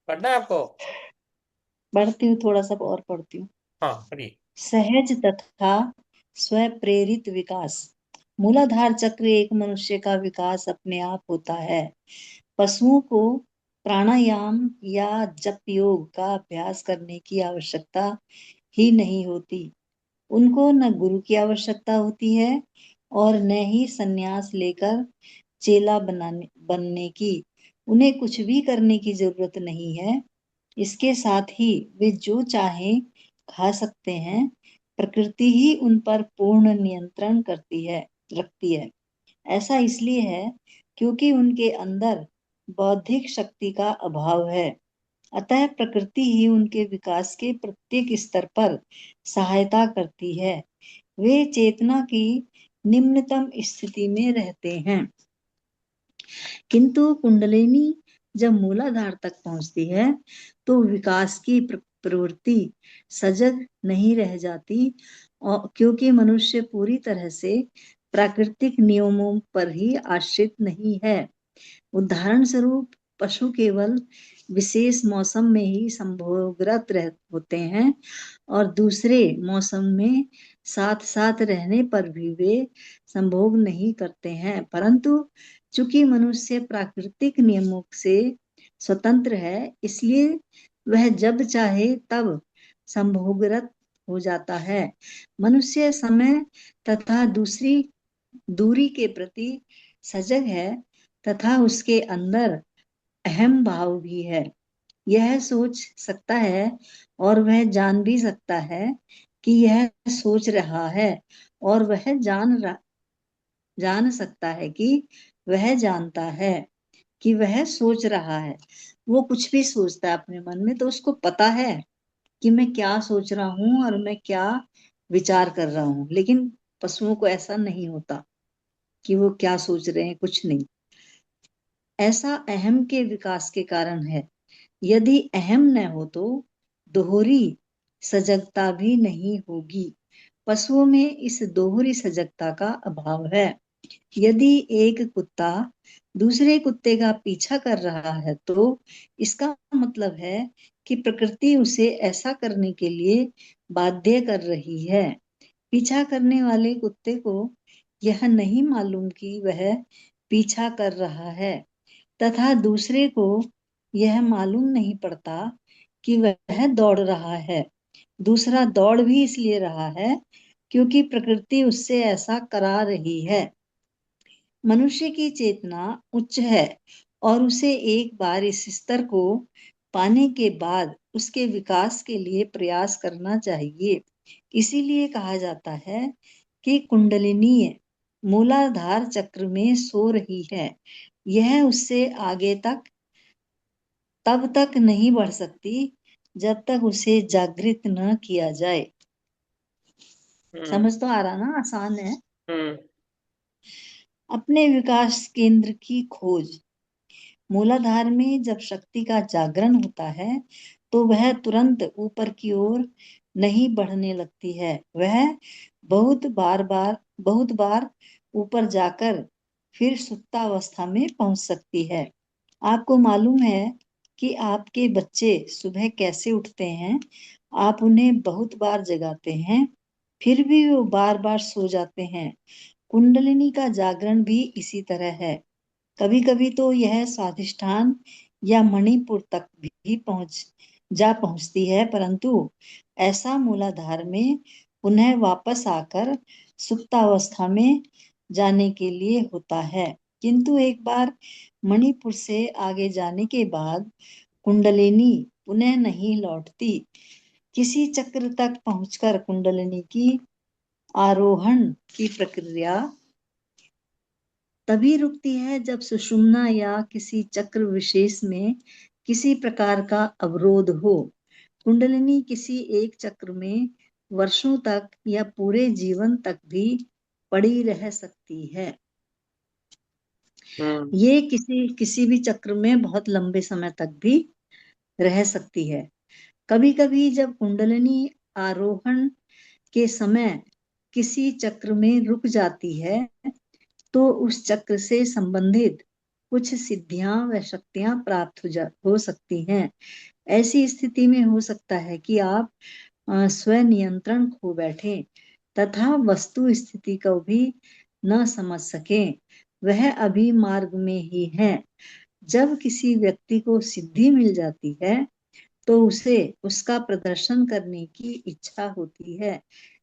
Speaker 1: पढ़ना है आपको?
Speaker 2: पढ़ती हूँ, थोड़ा सा और पढ़ती हूँ।
Speaker 1: हाँ पढ़िए।
Speaker 2: सहज तथा स्वप्रेरित विकास। मूलाधार चक्र एक मनुष्य का विकास अपने आप होता है। पशुओं को प्राणायाम या जप योग का अभ्यास करने की आवश्यकता ही नहीं होती। उनको न गुरु की आवश्यकता होती है और न ही संन्यास लेकर चेला बनने की। उन्हें कुछ भी करने की जरूरत नहीं है। इसके साथ ही वे जो चाहे खा सकते हैं। प्रकृति ही उन पर पूर्ण नियंत्रण रखती है। ऐसा इसलिए है क्योंकि उनके अंदर बौद्धिक शक्ति का अभाव है। अतः प्रकृति ही उनके विकास के प्रत्येक स्तर पर सहायता करती है। वे चेतना की निम्नतम स्थिति में रहते हैं। किंतु कुंडलिनी जब मूलाधार तक पहुंचती है तो विकास की प्रवृत्ति सजग नहीं रह जाती, और क्योंकि मनुष्य पूरी तरह से प्राकृतिक नियमों पर ही आश्रित नहीं है। उदाहरण स्वरूप पशु केवल विशेष मौसम में ही संभोगरत होते हैं और दूसरे मौसम में साथ साथ रहने पर भी वे संभोग नहीं करते हैं। परंतु चूंकि मनुष्य प्राकृतिक नियमों से स्वतंत्र है, इसलिए वह जब चाहे तब संभोगरत हो जाता है। मनुष्य समय तथा दूरी के प्रति सजग है तथा उसके अंदर अहम भाव भी है। यह सोच सकता है और वह जान भी सकता है कि यह सोच रहा है, और वह जान सकता है कि वह जानता है कि वह सोच रहा है। वो कुछ भी सोचता है अपने मन में तो उसको पता है कि मैं क्या सोच रहा हूँ और मैं क्या विचार कर रहा हूँ। लेकिन पशुओं को ऐसा नहीं होता कि वो क्या सोच रहे हैं, कुछ नहीं। ऐसा अहम के विकास के कारण है। यदि अहम न हो तो दोहरी सजगता भी नहीं होगी। पशुओं में इस दोहरी सजगता का अभाव है। यदि एक कुत्ता दूसरे कुत्ते का पीछा कर रहा है तो इसका मतलब है कि प्रकृति उसे ऐसा करने के लिए बाध्य कर रही है। पीछा करने वाले कुत्ते को यह नहीं मालूम कि वह पीछा कर रहा है, तथा दूसरे को यह मालूम नहीं पड़ता कि वह दौड़ रहा है। दूसरा दौड़ भी इसलिए रहा है क्योंकि प्रकृति उससे ऐसा करा रही है। मनुष्य की चेतना उच्च है और उसे एक बार इस स्तर को पाने के बाद उसके विकास के लिए प्रयास करना चाहिए। इसीलिए कहा जाता है कि कुंडलिनी मूलाधार चक्र में सो रही है। यह उससे आगे तक तब तक नहीं बढ़ सकती जब तक उसे जागृत न किया जाए। समझ तो आ रहा ना? आसान है। अपने विकास केंद्र की खोज। मूलाधार में जब शक्ति का जागरण होता है तो वह तुरंत ऊपर की ओर नहीं बढ़ने लगती है। वह बहुत बार ऊपर जाकर फिर सुप्तावस्था में पहुंच सकती है। आपको मालूम है कि आपके बच्चे सुबह कैसे उठते हैं? आप उन्हें बहुत बार जगाते हैं, फिर भी वो बार बार सो जाते हैं। कुंडलिनी का जागरण भी इसी तरह है। कभी कभी तो यह स्वाधिष्ठान या मणिपुर तक भी पहुंचती है, परंतु ऐसा मूलाधार में पुनः वापस आकर सुप्तावस्था में जाने के लिए होता है। किंतु एक बार मणिपुर से आगे जाने के बाद कुंडलिनी पुनः नहीं लौटती। किसी चक्र तक पहुंचकर कुंडलिनी की आरोहण की प्रक्रिया तभी रुकती है जब सुषुम्ना या किसी चक्र विशेष में किसी प्रकार का अवरोध हो। कुंडलिनी किसी एक चक्र में वर्षों तक या पूरे जीवन तक भी पड़ी रह सकती है। ये किसी भी चक्र में बहुत लंबे समय तक भी रह सकती है। कभी कभी जब कुंडलिनी आरोहण के समय किसी चक्र में रुक जाती है तो उस चक्र से संबंधित कुछ सिद्धियां व शक्तियां प्राप्त हो सकती हैं। ऐसी स्थिति में हो सकता है कि आप स्वनियंत्रण खो बैठे तथा वस्तु स्थिति को भी न समझ सकें। वह अभी मार्ग में ही है। जब किसी व्यक्ति को सिद्धि मिल जाती है तो उसे उसका प्रदर्शन करने की इच्छा होती है।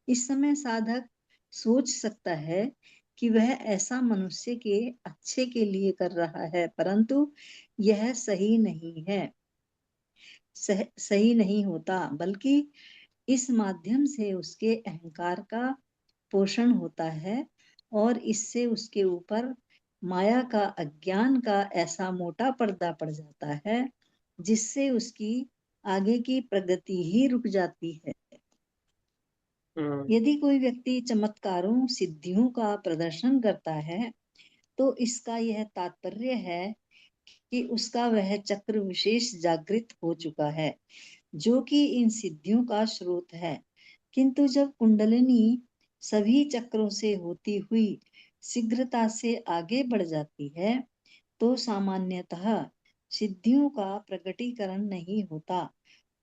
Speaker 2: इस समय साधक सोच सकता है कि वह ऐसा मनुष्य के अच्छे के लिए कर रहा है, परंतु यह सही नहीं है, सही नहीं होता, बल्कि इस माध्यम से उसके अहंकार का पोषण होता है और इससे उसके ऊपर माया का, अज्ञान का ऐसा मोटा पर्दा पड़ जाता है जिससे उसकी आगे की प्रगति ही रुक जाती है। यदि कोई व्यक्ति चमत्कारों, सिद्धियों का प्रदर्शन करता है तो इसका यह तात्पर्य है कि उसका वह चक्र विशेष जागृत हो चुका है जो कि इन सिद्धियों का स्रोत है। किंतु जब कुंडलिनी सभी चक्रों से होती हुई शीघ्रता से आगे बढ़ जाती है तो सामान्यतः सिद्धियों का प्रकटीकरण नहीं होता,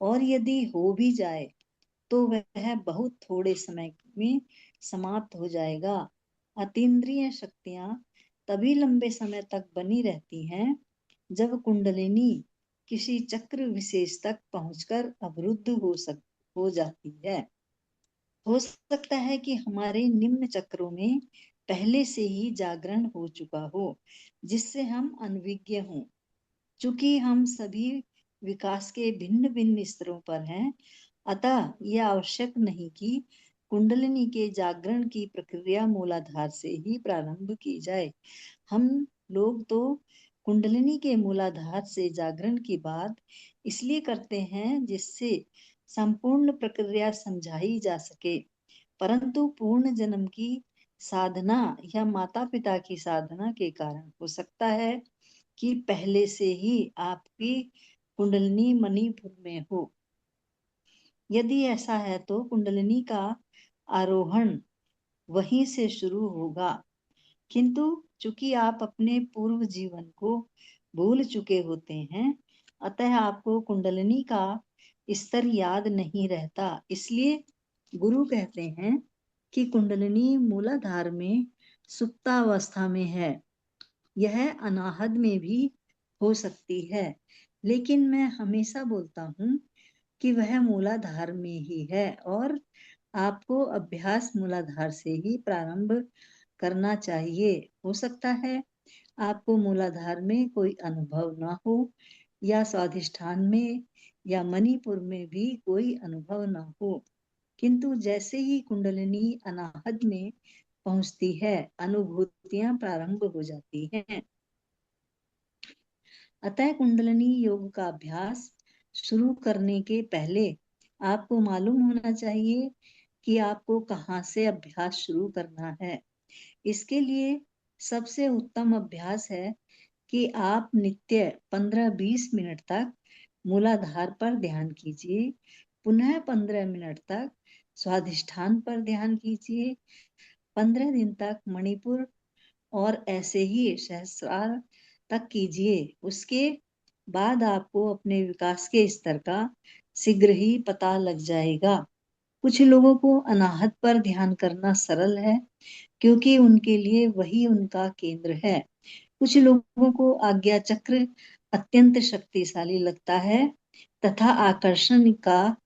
Speaker 2: और यदि हो भी जाए तो वह बहुत थोड़े समय में समाप्त हो जाएगा। अतीन्द्रिय शक्तियां तभी लंबे समय तक बनी रहती हैं जब कुंडलिनी किसी चक्र विशेष तक पहुंचकर अवरुद्ध हो जाती है। हो सकता है कि हमारे निम्न चक्रों में पहले से ही जागरण हो चुका हो जिससे हम अनभिज्ञ हों। चूंकि हम सभी विकास के भिन्न भिन्न स्तरों पर हैं, अतः यह आवश्यक नहीं कि कुंडलिनी के जागरण की प्रक्रिया मूलाधार से ही प्रारंभ की जाए। हम लोग तो कुंडलिनी के मूलाधार से जागरण की बात इसलिए करते हैं जिससे संपूर्ण प्रक्रिया समझाई जा सके, परंतु पूर्ण जन्म की साधना या माता पिता की साधना के कारण हो सकता है कि पहले से ही आपकी कुंडलिनी मणिपुर में हो। यदि ऐसा है तो कुंडलिनी का आरोहण वहीं से शुरू होगा, किंतु चूंकि आप अपने पूर्व जीवन को भूल चुके होते हैं, अतः आपको कुंडलिनी का स्तर याद नहीं रहता। इसलिए गुरु कहते हैं कि कुंडलिनी मूलाधार में सुप्तावस्था में है। यह अनाहत में भी हो सकती है, लेकिन मैं हमेशा बोलता हूँ कि वह मूलाधार में ही है और आपको अभ्यास मूलाधार से ही प्रारंभ करना चाहिए। हो सकता है आपको मूलाधार में कोई अनुभव ना हो या स्वाधिष्ठान में या मणिपुर में भी कोई अनुभव ना हो, किंतु जैसे ही कुंडलिनी अनाहत में पहुंचती है अनुभूतियां प्रारंभ हो जाती हैं। अतः कुंडलिनी योग का अभ्यास शुरू करने के पहले आपको मालूम होना चाहिए कि आपको कहाँ से अभ्यास शुरू करना है। इसके लिए सबसे उत्तम अभ्यास है कि आप नित्य 15-20 मिनट तक मूलाधार पर ध्यान कीजिए, पुनः 15 मिनट तक स्वाधिष्ठान पर ध्यान कीजिए, 15 दिन तक मणिपुर, और ऐसे ही सहस्रार तक कीजिए। उसके बाद आपको अपने विकास के स्तर का शीघ्र ही पता लग जाएगा। कुछ लोगों को अनाहत पर ध्यान करना सरल है क्योंकि उनके लिए वही उनका केंद्र है। कुछ लोगों को आज्ञा चक्र अत्यंत शक्तिशाली लगता है तथा आकर्षण का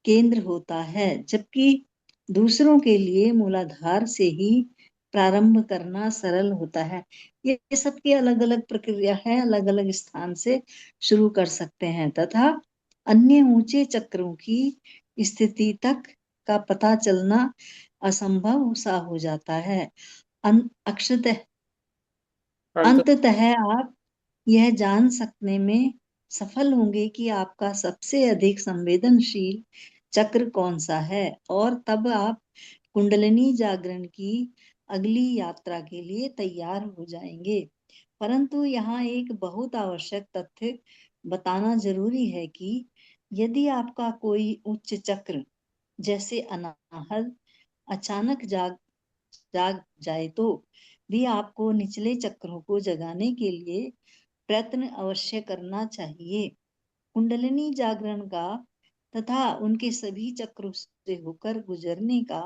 Speaker 2: केंद्र होता है, जबकि दूसरों के लिए मूलाधार से ही प्रारंभ करना सरल होता है। ये सबकी अलग अलग प्रक्रिया है, अलग अलग स्थान से शुरू कर सकते हैं तथा अन्य ऊंचे चक्रों की स्थिति तक का पता चलना असंभव सा हो जाता है। अंततः आप यह जान सकने में सफल होंगे कि आपका सबसे अधिक संवेदनशील चक्र कौन सा है, और तब आप कुंडलिनी जागरण की अगली यात्रा के लिए तैयार हो जाएंगे। परंतु यहाँ एक बहुत आवश्यक तथ्य बताना जरूरी है कि यदि आपका कोई उच्च चक्र जैसे अनाहत अचानक जाग जाग जाए तो भी आपको निचले चक्रों को जगाने के लिए प्रयत्न अवश्य करना चाहिए। कुंडलिनी जागरण का तथा उनके सभी चक्रों से होकर गुजरने का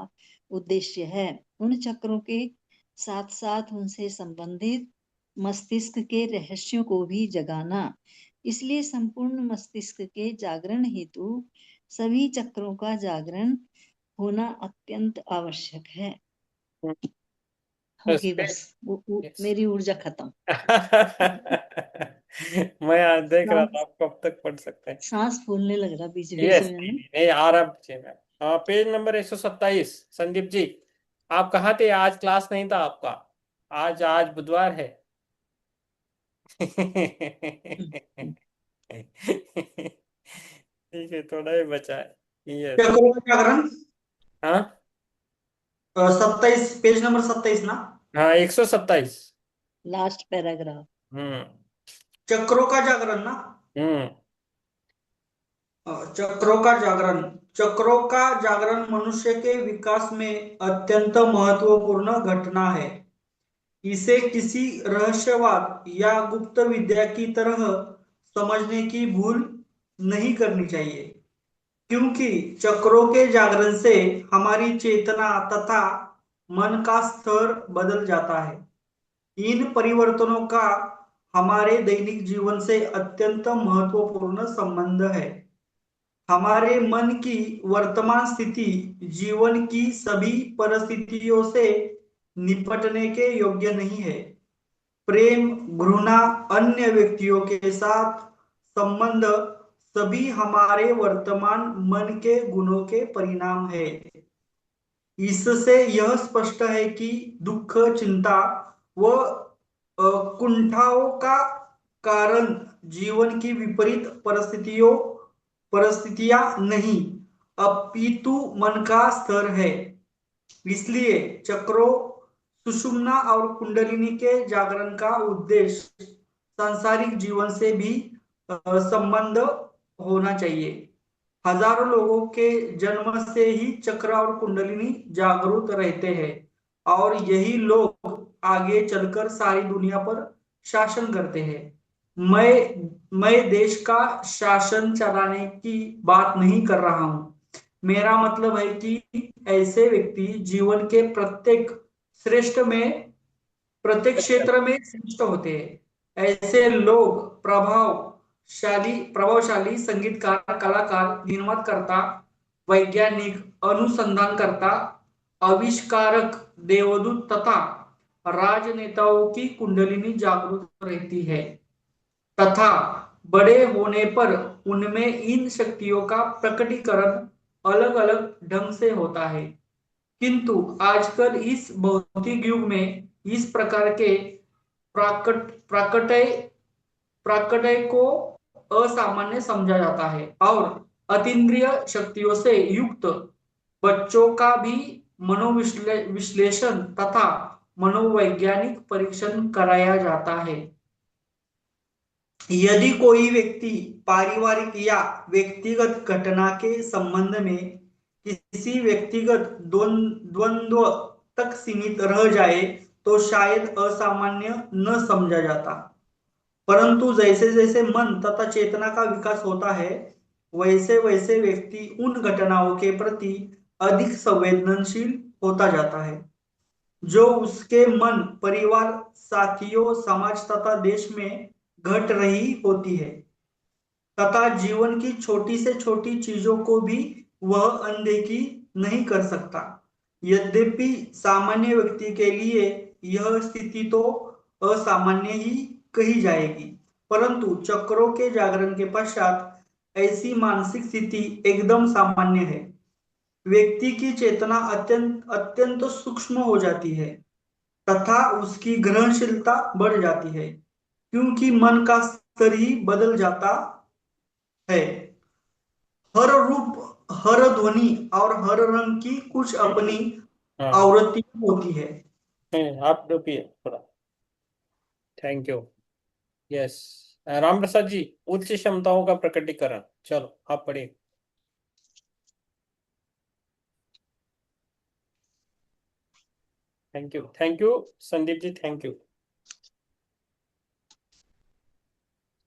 Speaker 2: उद्देश्य है उन चक्रों के साथ साथ उनसे संबंधित मस्तिष्क के रहस्यों को भी जगाना। इसलिए संपूर्ण मस्तिष्क के जागरण हेतु सभी चक्रों का जागरण होना अत्यंत आवश्यक है। होगी
Speaker 1: स्पेस
Speaker 2: बस मेरी ऊर्जा खत्म।
Speaker 1: मैं आज देख रहा था
Speaker 2: सांस
Speaker 1: आप कब तक पढ़ सकते हैं।
Speaker 2: सांस फूलने लग रहा बीच बीच
Speaker 1: यस,
Speaker 2: में
Speaker 1: नहीं
Speaker 2: ना।
Speaker 1: नहीं नहीं, आ रहा बच्चे में। हाँ, पेज नंबर 127। संदीप जी, आप कहाँ थे? आज क्लास नहीं था आपका। आज आज बुधवार है। ठीक है, थोड़ा ही बचा है। यस।
Speaker 5: चक्रों का जागरण
Speaker 1: हाँ
Speaker 5: 27, पेज नंबर 27 ना।
Speaker 1: हाँ, 127।
Speaker 2: Last paragraph.
Speaker 1: हम्म
Speaker 5: चक्रों का जागरण ना।
Speaker 1: हम्म
Speaker 5: चक्रों का जागरण। चक्रों का जागरण मनुष्य के विकास में अत्यंत महत्वपूर्ण घटना है। इसे किसी रहस्यवाद या गुप्त विद्या की तरह समझने की भूल नहीं करनी चाहिए, क्योंकि चक्रों के जागरण से हमारी चेतना तथा मन का स्तर बदल जाता है। इन परिवर्तनों का हमारे दैनिक जीवन से अत्यंत महत्वपूर्ण संबंध है। हमारे मन की वर्तमान स्थिति जीवन की सभी परिस्थितियों से निपटने के योग्य नहीं है। प्रेम, घृणा, अन्य व्यक्तियों के साथ संबंध सभी हमारे वर्तमान मन के गुणों के परिणाम है। इससे यह स्पष्ट है कि दुख, चिंता व कुंठाओं का कारण जीवन की विपरीत परिस्थितियां नहीं, अपितु मन का स्तर है। इसलिए चक्रों, सुषुम्ना और कुंडलिनी के जागरण का उद्देश्य सांसारिक जीवन से भी संबंध होना चाहिए। हजारों लोगों के जन्म से ही चक्र और कुंडलिनी जागरूक रहते हैं और यही लोग आगे चलकर सारी दुनिया पर शासन करते हैं। मैं देश का शासन चलाने की बात नहीं कर रहा हूं। मेरा मतलब है कि ऐसे व्यक्ति जीवन के प्रत्येक क्षेत्र में श्रेष्ठ होते हैं। ऐसे लोग प्रभावशाली संगीतकार, कलाकार, निर्माणकर्ता, वैज्ञानिक, अनुसंधानकर्ता, आविष्कारक, देवदूत तथा राजनेताओं की कुंडलिनी जागृत रहती है तथा बड़े होने पर उनमें इन शक्तियों का प्रकटीकरण अलग अलग ढंग से होता है। किंतु आजकल इस भौतिक युग में इस प्रकार के प्राकट्य प्राकट्य को असामान्य समझा जाता है और अतीन्द्रिय शक्तियों से युक्त बच्चों का भी मनोविश्लेषण तथा मनोवैज्ञानिक परीक्षण कराया जाता है। यदि कोई व्यक्ति पारिवारिक या व्यक्तिगत घटना के संबंध में किसी व्यक्तिगत द्वंद्व तक सीमित रह जाए तो शायद असामान्य न समझा जाता, परंतु जैसे जैसे मन तथा चेतना का विकास होता है वैसे वैसे व्यक्ति उन घटनाओं के प्रति अधिक संवेदनशील होता जाता है जो उसके मन, परिवार, साथियों, समाज तथा देश में घट रही होती है तथा जीवन की छोटी से छोटी चीजों को भी वह अनदेखी नहीं कर सकता। यद्यपि सामान्य व्यक्ति के लिए यह स्थिति तो असामान्य ही कही जाएगी, परंतु चक्रों के जागरण के पश्चात ऐसी मानसिक स्थिति एकदम सामान्य है। व्यक्ति की चेतना अत्यंत अत्यंत सूक्ष्म हो जाती है तथा उसकी ग्रहणशीलता बढ़ जाती है, क्योंकि मन का स्तर ही बदल जाता है। हर रूप, हर ध्वनि और हर रंग की कुछ अपनी
Speaker 1: हाँ,
Speaker 5: आवृत्ति होती है।
Speaker 1: आप रुकिए थोड़ा। Thank you. Yes, Ram Prasad ji, उच्च क्षमताओं का प्रकटीकरण। चलो आप पढ़िए। Thank you Sandeep ji, thank you.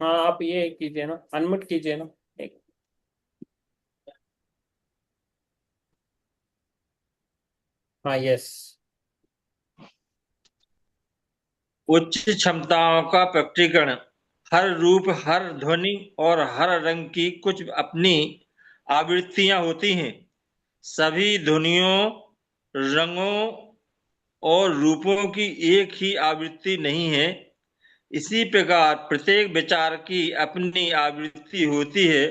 Speaker 1: हाँ, आप ये कीजिए ना, अनम्यूट कीजिए ना एक। हाँ, यस।
Speaker 6: उच्च क्षमताओं का प्रकटीकरण। हर रूप, हर ध्वनि और हर रंग की कुछ अपनी आवृत्तियां होती हैं। सभी ध्वनियों, रंगों और रूपों की एक ही आवृत्ति नहीं है। इसी प्रकार प्रत्येक विचार की अपनी आवृत्ति होती है।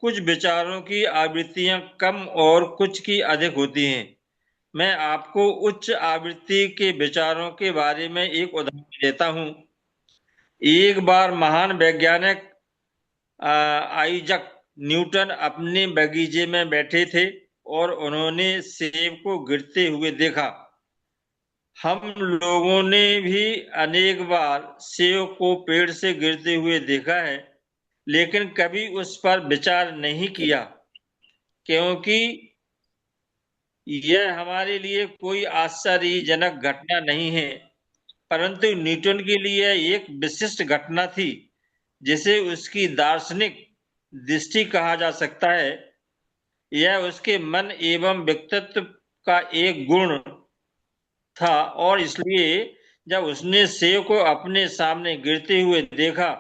Speaker 6: कुछ विचारों की आवृत्तियां कम और कुछ की अधिक होती हैं। मैं आपको उच्च आवृत्ति के विचारों के बारे में एक उदाहरण देता हूं। एक बार महान वैज्ञानिक आइजक न्यूटन अपने बगीचे में बैठे थे और उन्होंने सेब को गिरते हुए देखा। हम लोगों ने भी अनेक बार सेब को पेड़ से गिरते हुए देखा है, लेकिन कभी उस पर विचार नहीं किया, क्योंकि यह हमारे लिए कोई आश्चर्यजनक घटना नहीं है। परंतु न्यूटन के लिए एक विशिष्ट घटना थी, जिसे उसकी दार्शनिक दृष्टि कहा जा सकता है। यह उसके मन एवं व्यक्तित्व का एक गुण था, और इसलिए जब उसने सेब को अपने सामने गिरते हुए देखा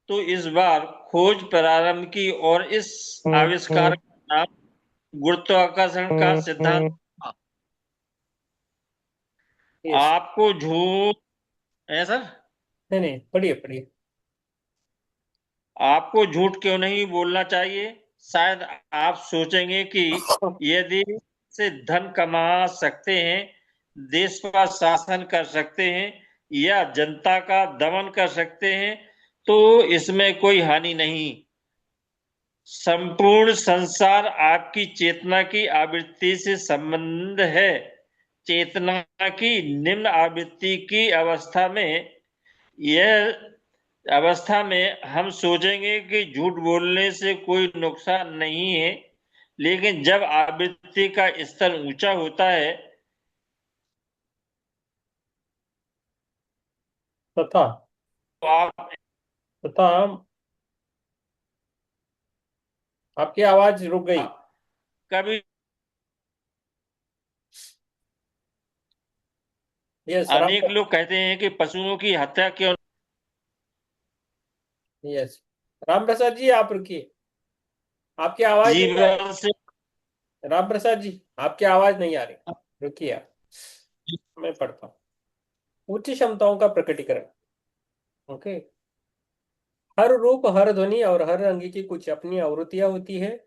Speaker 6: तो इस बार खोज प्रारंभ की, और इस आविष्कार का नाम गुरुत्वाकर्षण का सिद्धांत था।
Speaker 1: यस।
Speaker 6: आपको झूठ है सर?
Speaker 1: नहीं नहीं, पढ़िए पढ़िए।
Speaker 6: आपको झूठ क्यों नहीं बोलना चाहिए? शायद आप सोचेंगे कि यदि से धन कमा सकते हैं, देश पर शासन कर सकते हैं या जनता का दमन कर सकते हैं, तो इसमें कोई हानि नहीं। संपूर्ण संसार आपकी चेतना की आवृत्ति से संबंध है। चेतना की निम्न आवृत्ति की अवस्था में हम सोचेंगे कि झूठ बोलने से कोई नुकसान नहीं है, लेकिन जब आवृत्ति का स्तर ऊंचा होता है
Speaker 1: तथा
Speaker 6: तो आप
Speaker 1: तथा आपकी आवाज रुक गई।
Speaker 6: कभी
Speaker 1: यस
Speaker 6: अनेक लोग कहते हैं कि पशुओं की हत्या क्यों।
Speaker 1: यस, राम प्रसाद जी आप रुकिए, आपकी आवाज नहीं आ
Speaker 6: जीवन से
Speaker 1: रही। राम प्रसाद जी, आपकी आवाज नहीं आ रही, रुकिए आप। मैं पढ़ता हूँ। उच्च क्षमताओं का प्रकटीकरण। ओके। हर रूप, हर ध्वनि और हर रंग की कुछ अपनी आवृत्तियां होती है।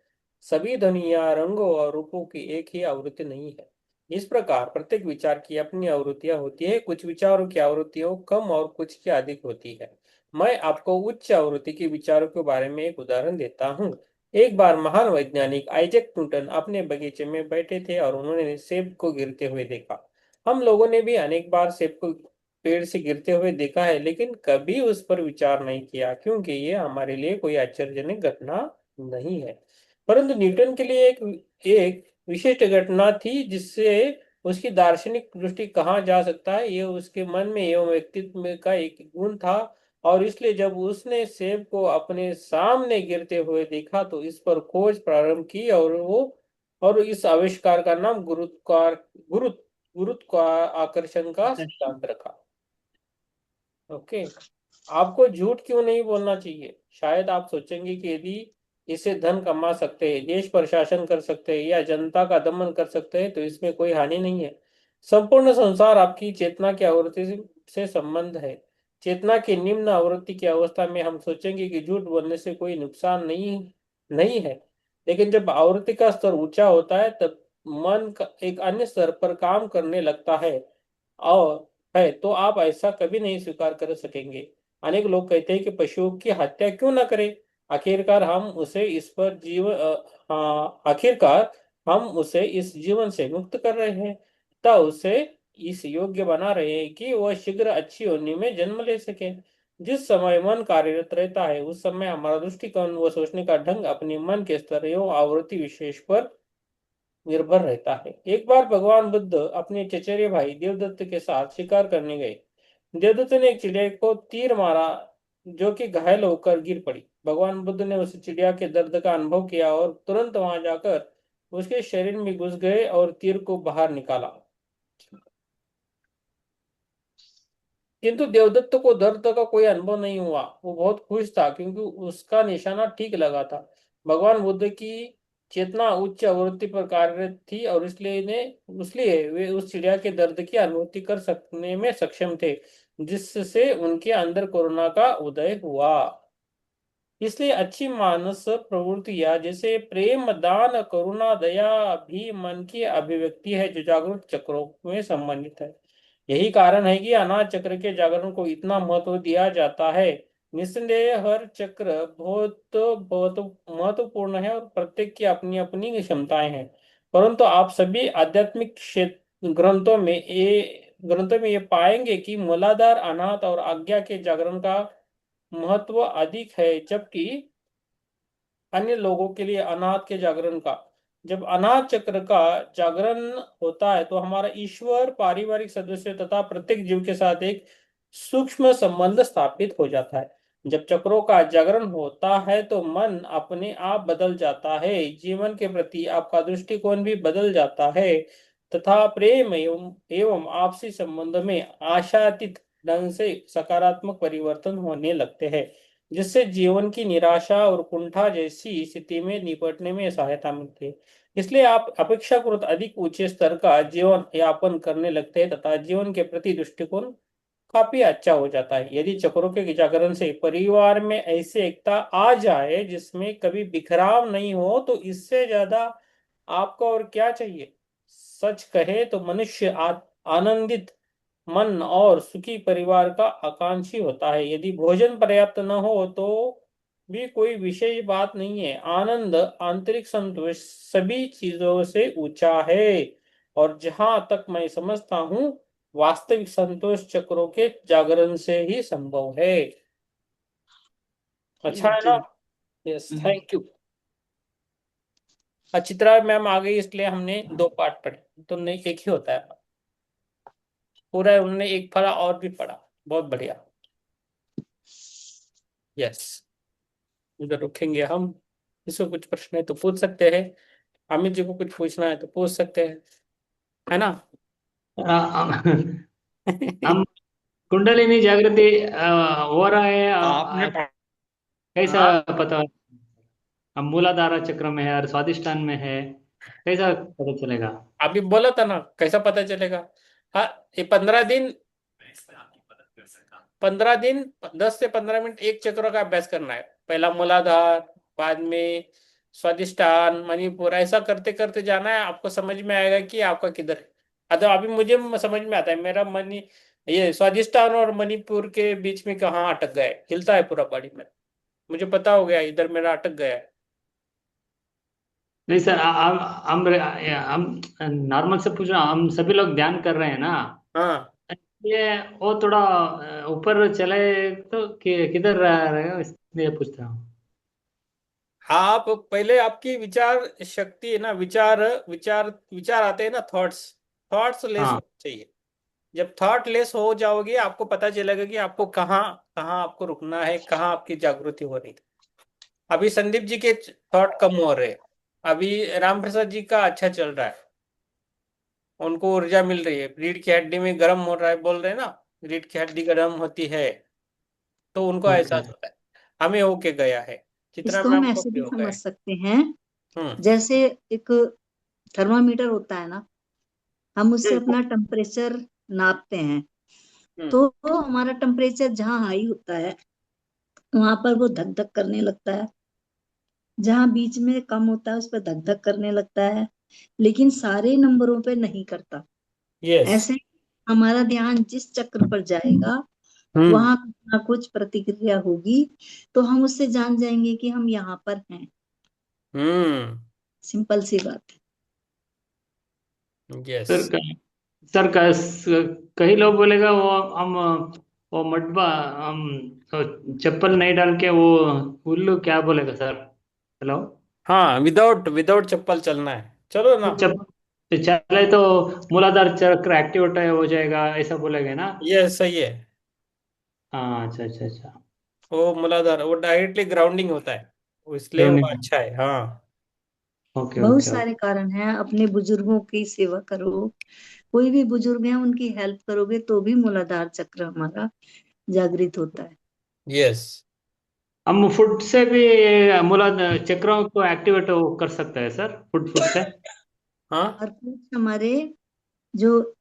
Speaker 1: सभी ध्वनियां, रंगों और रूपों की एक ही आवृत्ति नहीं है। इस प्रकार प्रत्येक विचार की अपनी आवृत्तियां होती है। कुछ विचारों की आवृत्तियों कम और कुछ की अधिक होती है। मैं आपको उच्च आवृत्ति के विचारों के बारे में एक उदाहरण देता हूँ। एक बार महान वैज्ञानिक आइजैक न्यूटन अपने बगीचे में बैठे थे और उन्होंने सेब को गिरते हुए देखा। हम लोगों ने भी अनेक बार सेब को पेड़ से गिरते हुए देखा है, लेकिन कभी उस पर विचार नहीं किया, क्योंकि ये हमारे लिए कोई आश्चर्यजनक घटना नहीं है। परंतु न्यूटन के लिए एक विशिष्ट घटना थी, जिससे उसकी दार्शनिक दृष्टि कहा जा सकता है। ये उसके मन में एवं व्यक्तित्व में का एक गुण था, और इसलिए जब उसने सेब को अपने सामने गिरते हुए देखा तो इस पर खोज प्रारंभ की, और इस आविष्कार का नाम गुरुत्वाकर्षण का सिद्धांत रखा। ओके। आपको झूठ क्यों नहीं बोलना चाहिए? शायद आप सोचेंगे कि यदि इससे धन कमा सकते हैं, देश पर शासन कर सकते हैं या जनता का दमन कर सकते हैं, तो इसमें कोई हानि नहीं है। संपूर्ण संसार आपकी चेतना की आवृत्ति से संबंध है। चेतना की निम्न आवृत्ति की अवस्था में हम सोचेंगे कि झूठ बोलने से कोई नुकसान नहीं नहीं है, लेकिन जब आवृत्ति का स्तर ऊंचा होता है तब मन का एक अन्य स्तर पर काम करने लगता है, और तो आप ऐसा कभी नहीं स्वीकार कर सकेंगे। अनेक लोग कहते हैं कि पशुओं की हत्या क्यों ना करें। आखिरकार हम उसे इस पर जीवन हाँ, आखिरकार हम उसे इस जीवन से मुक्त कर रहे हैं, तथा उसे इस योग्य बना रहे हैं कि वह शीघ्र अच्छी योनि में जन्म ले सके। जिस समय मन कार्यरत रहता है उस समय हमारा दृष्टिकोण व सोचने का ढंग अपने मन के स्तर एवं आवृत्ति विशेष पर निर्भर रहता है। एक बार भगवान बुद्ध अपने चचेरे भाई देवदत्त के साथ शिकार करने गए। देवदत्त ने एक चिड़िया को तीर मारा जो कि घायल होकर गिर पड़ी। भगवान बुद्ध ने उस चिड़िया के दर्द का अनुभव किया और तुरंत वहां जाकर उसके शरीर में घुस गए और तीर को बाहर निकाला। किंतु देवदत्त को दर्द का कोई अनुभव नहीं हुआ। वो बहुत खुश था क्योंकि उसका निशाना ठीक लगा था। भगवान बुद्ध की चेतना उच्च आवृत्ति पर कार्यरत थी और इसलिए वे उस चिड़िया के दर्द की अनुभूति कर सकने में सक्षम थे जिससे उनके अंदर करुणा का उदय हुआ। इसलिए अच्छी मानस प्रवृत्तियां जैसे प्रेम, दान, करुणा, दया भी मन की अभिव्यक्ति है जो जागृत चक्रों में संबंधित है। यही कारण है कि अनाथ चक्र के जागरण को इतना महत्व दिया जाता है। निस्संदेह हर चक्र बहुत बहुत महत्वपूर्ण है और प्रत्येक की अपनी अपनी क्षमताएं हैं। परंतु आप सभी आध्यात्मिक क्षेत्र ग्रंथों में ये पाएंगे कि मूलाधार, अनाथ और आज्ञा के जागरण का महत्व अधिक है, जबकि अन्य लोगों के लिए अनाथ के जागरण का। जब अनाथ चक्र का जागरण होता है तो हमारा ईश्वर, पारिवारिक सदस्य तथा प्रत्येक जीव के साथ एक सूक्ष्म संबंध स्थापित हो जाता है। जब चक्रों का जागरण होता है तो मन अपने आप बदल जाता है, जीवन के प्रति आपका दृष्टिकोण भी बदल जाता है तथा प्रेम एवं आपसी संबंध में आशातीत ढंग से सकारात्मक परिवर्तन होने लगते हैं, जिससे जीवन की निराशा और कुंठा जैसी स्थिति में निपटने में सहायता मिलती है। इसलिए आप अपेक्षाकृत अधिक ऊंचे स्तर का जीवन यापन करने लगते हैं तथा जीवन के प्रति दृष्टिकोण काफी अच्छा हो जाता है। यदि चक्रों के जागरण से परिवार में ऐसी एकता आ जाए जिसमें कभी बिखराव नहीं हो तो इससे ज्यादा आपको और क्या चाहिए। सच कहे तो मनुष्य आनंदित मन और सुखी परिवार का आकांक्षी होता है। यदि भोजन पर्याप्त न हो तो भी कोई विशेष बात नहीं है। आनंद, आंतरिक संतोष सभी चीजों से ऊंचा है और जहां तक मैं समझता हूं वास्तविक संतोष चक्रों के जागरण से ही संभव है। अच्छा है ना? Yes, thank you. Chitra ma'am आ गई इसलिए हमने 2 पार्ट पढ़े, तो नहीं एक ही होता है पूरा। उन्होंने एक पढ़ा और भी पढ़ा, बहुत बढ़िया। यस, उधर रुकेंगे हम। इसको कुछ प्रश्न है तो पूछ सकते हैं। अमित जी को कुछ पूछना है तो पूछ सकते हैं, है ना?
Speaker 4: हम कुंडलिनी जागृति हो रहा है
Speaker 6: आपने
Speaker 4: कैसा
Speaker 6: हाँ,
Speaker 4: पता? हम मूलाधारा चक्र में है और स्वादिष्ठान में है, कैसा पता चलेगा?
Speaker 1: अभी बोला था ना कैसा पता चलेगा। हाँ, ये 15 दिन 10 से 15 मिनट एक चक्र का अभ्यास करना है। पहला मूलाधार, बाद में स्वादिष्ठान, मणिपुर, ऐसा करते करते जाना है। आपको समझ में आएगा कि आपका किधर है। अभी मुझे समझ में आता है मेरा मणि ये स्वादिष्ठान और मणिपुर के बीच में कहाँ अटक गया है। हिलता है पूरा बॉडी में, मुझे पता हो गया इधर मेरा अटक गया है।
Speaker 4: नहीं सर, हम नॉर्मल से पूछ रहा हूँ, हम सभी लोग ध्यान कर रहे हैं ना,
Speaker 1: हाँ
Speaker 4: ये वो थोड़ा ऊपर चले तो किधर रह रहे हो, इसलिए पूछ रहा हूँ।
Speaker 1: आप पहले आपकी विचार शक्ति है ना, विचार विचार विचार आते हैं ना, थॉट्स लेस
Speaker 4: हाँ,
Speaker 1: होने चाहिए। जब थॉट लेस हो जाओगे आपको पता चलेगा कि आपको कहाँ कहाँ आपको रुकना है, कहाँ आपकी जागृति हो रही है। अभी संदीप जी के थॉट कम हो रहे हैं। अभी राम प्रसाद जी का अच्छा चल रहा है, उनको ऊर्जा मिल रही है। रीढ़ की हड्डी में गर्म हो रहा है, बोल रहे हैं ना, रीढ़ की हड्डी गर्म होती है तो उनको
Speaker 4: ओके।
Speaker 1: एहसास होता है। हमें होके गया है, चित्रा
Speaker 2: इसको हम
Speaker 1: मैम को
Speaker 2: ऐसे
Speaker 1: भी
Speaker 2: भी
Speaker 1: हो गया
Speaker 2: समझ
Speaker 1: है।
Speaker 2: सकते हैं,
Speaker 1: हम्म
Speaker 2: जैसे एक थर्मामीटर होता है ना, हम उससे
Speaker 1: हम्म
Speaker 2: अपना टेम्परेचर नापते हैं।
Speaker 1: हम्म
Speaker 2: तो हमारा टेम्परेचर जहाँ हाई होता है वहां पर वो धक धक करने लगता है, जहाँ बीच में कम होता है उस पर धक धक करने लगता है, लेकिन सारे नंबरों पे नहीं करता।
Speaker 1: यस
Speaker 2: ऐसे हमारा ध्यान जिस चक्र पर जाएगा
Speaker 1: हम्म
Speaker 2: वहां कुछ ना कुछ प्रतिक्रिया होगी, तो हम उससे जान जाएंगे कि हम यहाँ पर हैं।
Speaker 1: हम्म
Speaker 2: सिंपल सी बात है।
Speaker 1: यस
Speaker 4: सर सर कई लोग बोलेगा वो हम वो मडबा हम तो चप्पल नहीं डाल के वो उल्लू क्या बोलेगा सर? हेलो।
Speaker 1: हाँ, विदाउट विदाउट चप्पल चलना है, चलो ना।
Speaker 4: तो चले तो मूलाधार चक्र एक्टिवेट हो जाएगा ऐसा बोलेगा ना?
Speaker 1: ये सही है।
Speaker 4: हाँ, अच्छा अच्छा अच्छा।
Speaker 1: वो मूलाधार वो डायरेक्टली ग्राउंडिंग होता है, वो इसलिए वो
Speaker 4: ग्राउंडिंग।
Speaker 1: अच्छा है। हाँ।
Speaker 4: ओके
Speaker 2: बहुत
Speaker 4: ओके
Speaker 2: सारे
Speaker 4: ओके।
Speaker 2: कारण हैं, अपने बुजुर्गों की सेवा करो, कोई भी बुजुर्ग है उनकी हेल्प करोगे तो भी मूलाधार चक्र हमारा जागृत होता है।
Speaker 1: यस।
Speaker 4: हम फूड से भी मूला चक्रों को एक्टिवेट कर सकते हैं सर, फूड से?
Speaker 1: हाँ।
Speaker 2: और कुछ हमारे जो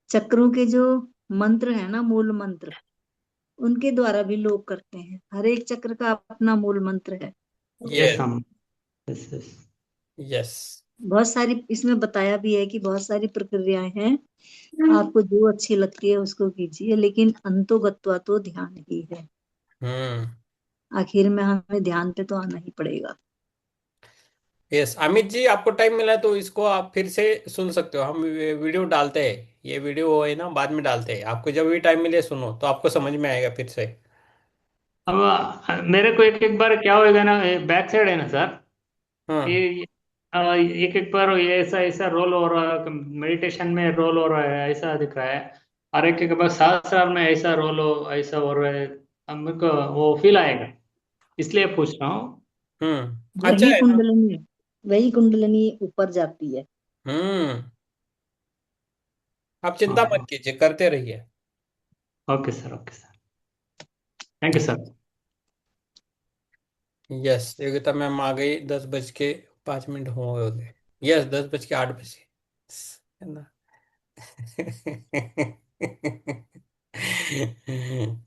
Speaker 2: चक्रों के जो मंत्र है ना, मूल मंत्र, उनके द्वारा भी लोग करते हैं। हर एक चक्र का अपना मूल मंत्र है।
Speaker 4: Yes
Speaker 1: yes.
Speaker 4: हम। Yes yes.
Speaker 1: यस।
Speaker 2: बहुत सारी इसमें बताया भी है कि बहुत सारी प्रक्रियाएं हैं, आपको जो अच्छी लगती है उसको कीजिए, लेकिन अंतोगत्वा तो ध्यान ही है।
Speaker 1: हम्म।
Speaker 2: आखिर में हमें ध्यान पे तो आना ही पड़ेगा।
Speaker 1: यस, अमित जी, आपको टाइम मिला तो इसको आप फिर से सुन सकते हो। हम वीडियो डालते हैं, ये वीडियो है ना, बाद में डालते हैं। आपको जब भी टाइम मिले सुनो, तो आपको समझ में आएगा फिर से।
Speaker 4: अब मेरे को एक एक बार क्या होएगा ना, बैक साइड है ना सर,
Speaker 1: हाँ।
Speaker 4: ये एक एक बार ये ऐसा ऐसा रोल हो रहा है, मेडिटेशन में रोल हो रहा है ऐसा दिख रहा है, और एक एक बार सहस्रार में ऐसा रोल हो ऐसा हो रहा है। अब मेरे को वो फील आएगा, इसलिए पूछ रहा हूँ।
Speaker 1: अच्छा
Speaker 2: वही
Speaker 1: है ना।
Speaker 2: कुंडलिनी, वही कुंडलिनी ऊपर जाती है।
Speaker 1: हम्म। आप चिंता मत
Speaker 4: हाँ।
Speaker 1: कीजिए, करते रहिए।
Speaker 4: Okay sir, okay sir. Thank you sir.
Speaker 1: Yes, Yogita ma'am आ गई। 10:05 हो गए। यस, 10:08 है ना।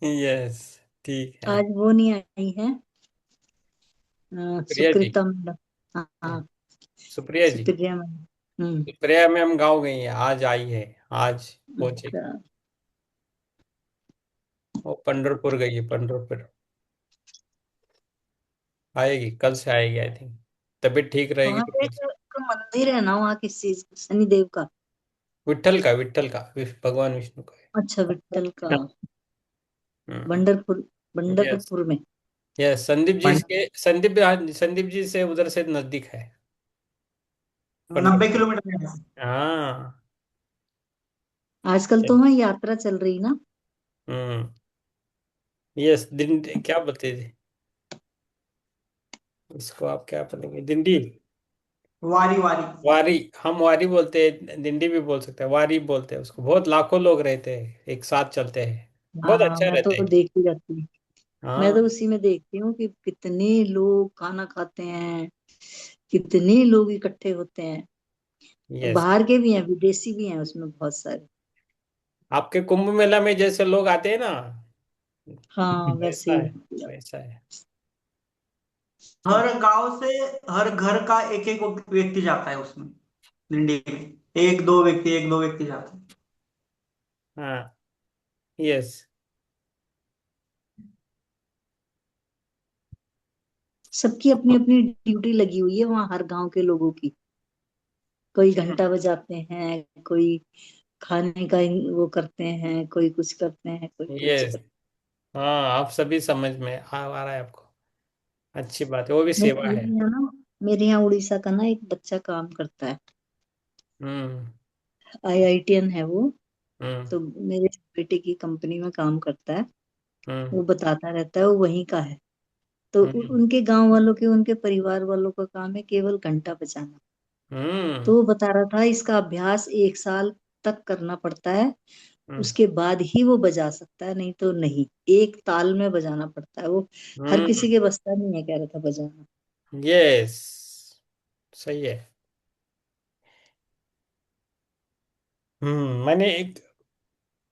Speaker 1: यस। ठीक है।
Speaker 2: आज वो नहीं आई है,
Speaker 1: प्रिया जी।
Speaker 2: सुकृता मैडम। हाँ हाँ,
Speaker 1: सुप्रिया जी।
Speaker 2: सुप्रिया मैडम।
Speaker 1: प्रिया मैम गाँव गई है, आज आई है। आज पहुंची।
Speaker 2: अच्छा।
Speaker 1: वो पंढरपुर गई है, पंढरपुर। आएगी, कल से आएगी आई थिंक। तबीयत ठीक रहेगी
Speaker 2: वहां
Speaker 1: तो
Speaker 2: पे
Speaker 1: कल से।
Speaker 2: एक मंदिर है ना, वहाँ किस चीज का? शनिदेव का?
Speaker 1: विट्ठल का भगवान विष्णु का है।
Speaker 2: अच्छा, विट्ठल का।
Speaker 1: हम्म।
Speaker 2: पंढरपुर,
Speaker 1: यस।
Speaker 2: पंढरपुर में।
Speaker 1: यस, संदीप जी से उधर से नजदीक है।
Speaker 5: 90
Speaker 1: पंढरपुर।
Speaker 5: किलोमीटर है।
Speaker 1: हाँ।
Speaker 2: आजकल तो वहाँ यात्रा चल रही ना।
Speaker 1: हम्म। यस, दिन क्या बोलते थे इसको, आप क्या बोलेंगे, दिंडी।
Speaker 5: वारी वारी।
Speaker 1: वारी, हम वारी बोलते हैं, दिंडी भी बोल सकते हैं, वारी बोलते हैं उसको। बहुत लाखों लोग रहते हैं, एक साथ चलते हैं। बहुत
Speaker 2: हाँ,
Speaker 1: अच्छा
Speaker 2: मैं तो
Speaker 1: रहते हैं।
Speaker 2: देखती रहती हूँ। मैं
Speaker 1: हाँ।
Speaker 2: तो उसी में देखती हूँ कि कितने लोग खाना खाते हैं, कितने लोग इकट्ठे होते हैं।
Speaker 1: यस।
Speaker 2: बाहर के भी हैं, विदेशी भी हैं उसमें बहुत सारे।
Speaker 1: आपके कुंभ मेला में जैसे लोग आते हैं ना,
Speaker 2: हाँ, वैसे
Speaker 1: वैसा है।
Speaker 2: ही।
Speaker 1: वैसा है।
Speaker 5: हर गांव से हर घर का एक एक व्यक्ति जाता है उसमें, भिंडी में। एक दो व्यक्ति जाते हैं।
Speaker 1: हाँ। यस।
Speaker 2: सबकी अपनी अपनी ड्यूटी लगी हुई है वहाँ, हर गांव के लोगों की। कोई घंटा बजाते हैं, कोई खाने का वो करते हैं, कोई कुछ करते हैं, कोई कुछ
Speaker 1: यस।
Speaker 2: करते
Speaker 1: हाँ, आप सभी समझ में आ रहा है आपको। अच्छी बात है, वो भी
Speaker 2: हैं।
Speaker 1: सेवा है।
Speaker 2: मेरे यहाँ उड़ीसा का ना एक बच्चा काम करता है,
Speaker 1: हम्म।
Speaker 2: IITN है वो।
Speaker 1: हम्म।
Speaker 2: तो मेरे बेटे की कंपनी में काम करता है।
Speaker 1: हम्म।
Speaker 2: वो बताता रहता है, वो वहीं का है। तो
Speaker 1: हम्म।
Speaker 2: उनके गांव वालों के, उनके परिवार वालों का काम है केवल घंटा बजाना।
Speaker 1: हम्म।
Speaker 2: तो वो बता रहा था इसका अभ्यास 1 साल तक करना पड़ता है,
Speaker 1: हम्म।
Speaker 2: उसके बाद ही वो बजा सकता है, नहीं तो नहीं। एक ताल में बजाना पड़ता है वो, हर
Speaker 1: हम्म।
Speaker 2: किसी के बसता नहीं है, कह रहा था बजाना।
Speaker 1: यस, सही है। मैंने एक,